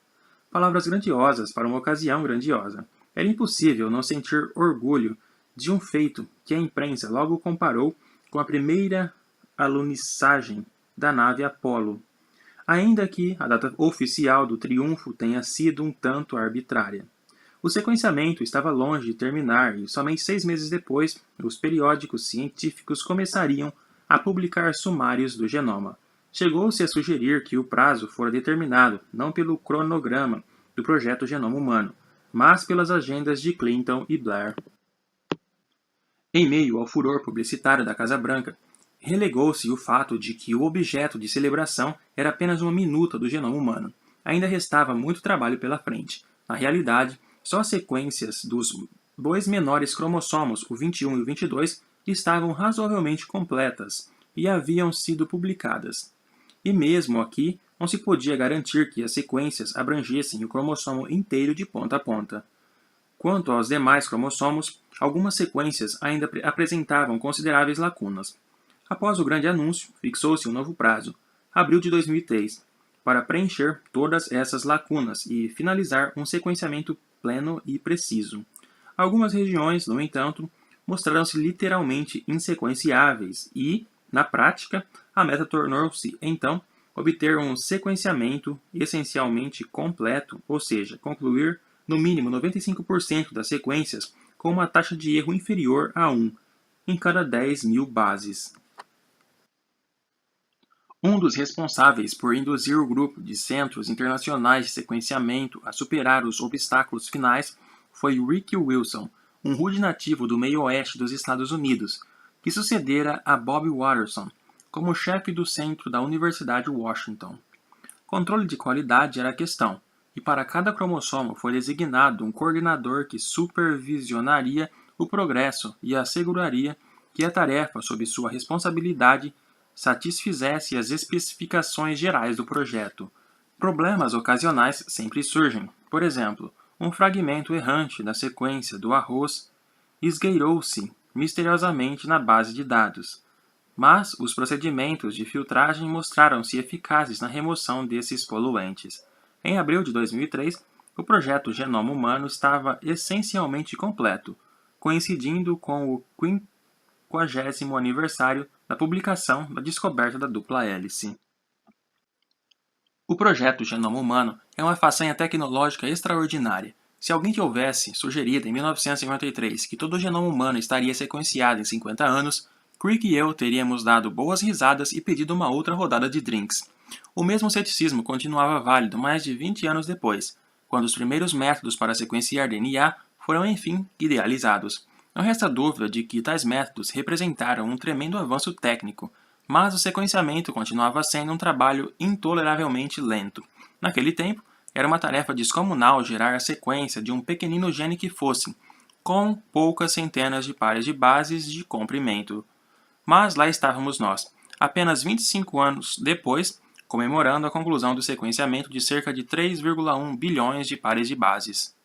Palavras grandiosas para uma ocasião grandiosa. Era impossível não sentir orgulho de um feito que a imprensa logo comparou com a primeira alunissagem da nave Apollo, ainda que a data oficial do triunfo tenha sido um tanto arbitrária. O sequenciamento estava longe de terminar e somente 6 meses depois, os periódicos científicos começariam a publicar sumários do genoma. Chegou-se a sugerir que o prazo fora determinado não pelo cronograma do projeto Genoma Humano, mas pelas agendas de Clinton e Blair. Em meio ao furor publicitário da Casa Branca, relegou-se o fato de que o objeto de celebração era apenas uma minuta do genoma humano. Ainda restava muito trabalho pela frente. Na realidade, só as sequências dos 2 menores cromossomos, o 21 e o 22, estavam razoavelmente completas e haviam sido publicadas. E mesmo aqui, não se podia garantir que as sequências abrangessem o cromossomo inteiro de ponta a ponta. Quanto aos demais cromossomos, algumas sequências ainda apresentavam consideráveis lacunas. Após o grande anúncio, fixou-se um novo prazo, abril de 2003, para preencher todas essas lacunas e finalizar um sequenciamento pleno e preciso. Algumas regiões, no entanto, mostraram-se literalmente insequenciáveis e, na prática, a meta tornou-se, então, obter um sequenciamento essencialmente completo, ou seja, concluir no mínimo 95% das sequências com uma taxa de erro inferior a 1 em cada 10.000 bases. Um dos responsáveis por induzir o grupo de centros internacionais de sequenciamento a superar os obstáculos finais foi Rick Wilson, um rude nativo do meio-oeste dos Estados Unidos, que sucedera a Bob Watterson como chefe do centro da Universidade de Washington. Controle de qualidade era a questão, e para cada cromossomo foi designado um coordenador que supervisionaria o progresso e asseguraria que a tarefa sob sua responsabilidade satisfizesse as especificações gerais do projeto. Problemas ocasionais sempre surgem. Por exemplo, um fragmento errante da sequência do arroz esgueirou-se misteriosamente na base de dados. Mas os procedimentos de filtragem mostraram-se eficazes na remoção desses poluentes. Em abril de 2003, o projeto Genoma Humano estava essencialmente completo, coincidindo com o 50º aniversário da publicação da descoberta da dupla hélice. O projeto Genoma Humano é uma façanha tecnológica extraordinária. Se alguém te houvesse sugerido em 1953 que todo o genoma humano estaria sequenciado em 50 anos, Crick e eu teríamos dado boas risadas e pedido uma outra rodada de drinks. O mesmo ceticismo continuava válido mais de 20 anos depois, quando os primeiros métodos para sequenciar DNA foram enfim idealizados. Não resta dúvida de que tais métodos representaram um tremendo avanço técnico, mas o sequenciamento continuava sendo um trabalho intoleravelmente lento. Naquele tempo, era uma tarefa descomunal gerar a sequência de um pequenino gene que fosse, com poucas centenas de pares de bases de comprimento. Mas lá estávamos nós, apenas 25 anos depois, comemorando a conclusão do sequenciamento de cerca de 3,1 bilhões de pares de bases.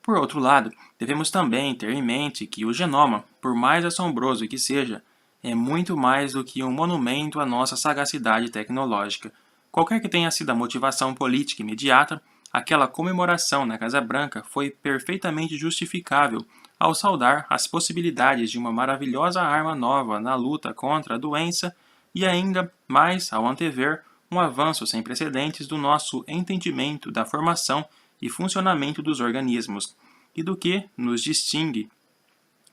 Por outro lado, devemos também ter em mente que o genoma, por mais assombroso que seja, é muito mais do que um monumento à nossa sagacidade tecnológica. Qualquer que tenha sido a motivação política imediata, aquela comemoração na Casa Branca foi perfeitamente justificável ao saudar as possibilidades de uma maravilhosa arma nova na luta contra a doença e ainda mais ao antever um avanço sem precedentes do nosso entendimento da formação e funcionamento dos organismos e do que nos distingue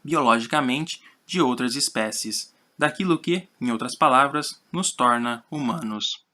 biologicamente de outras espécies, daquilo que, em outras palavras, nos torna humanos.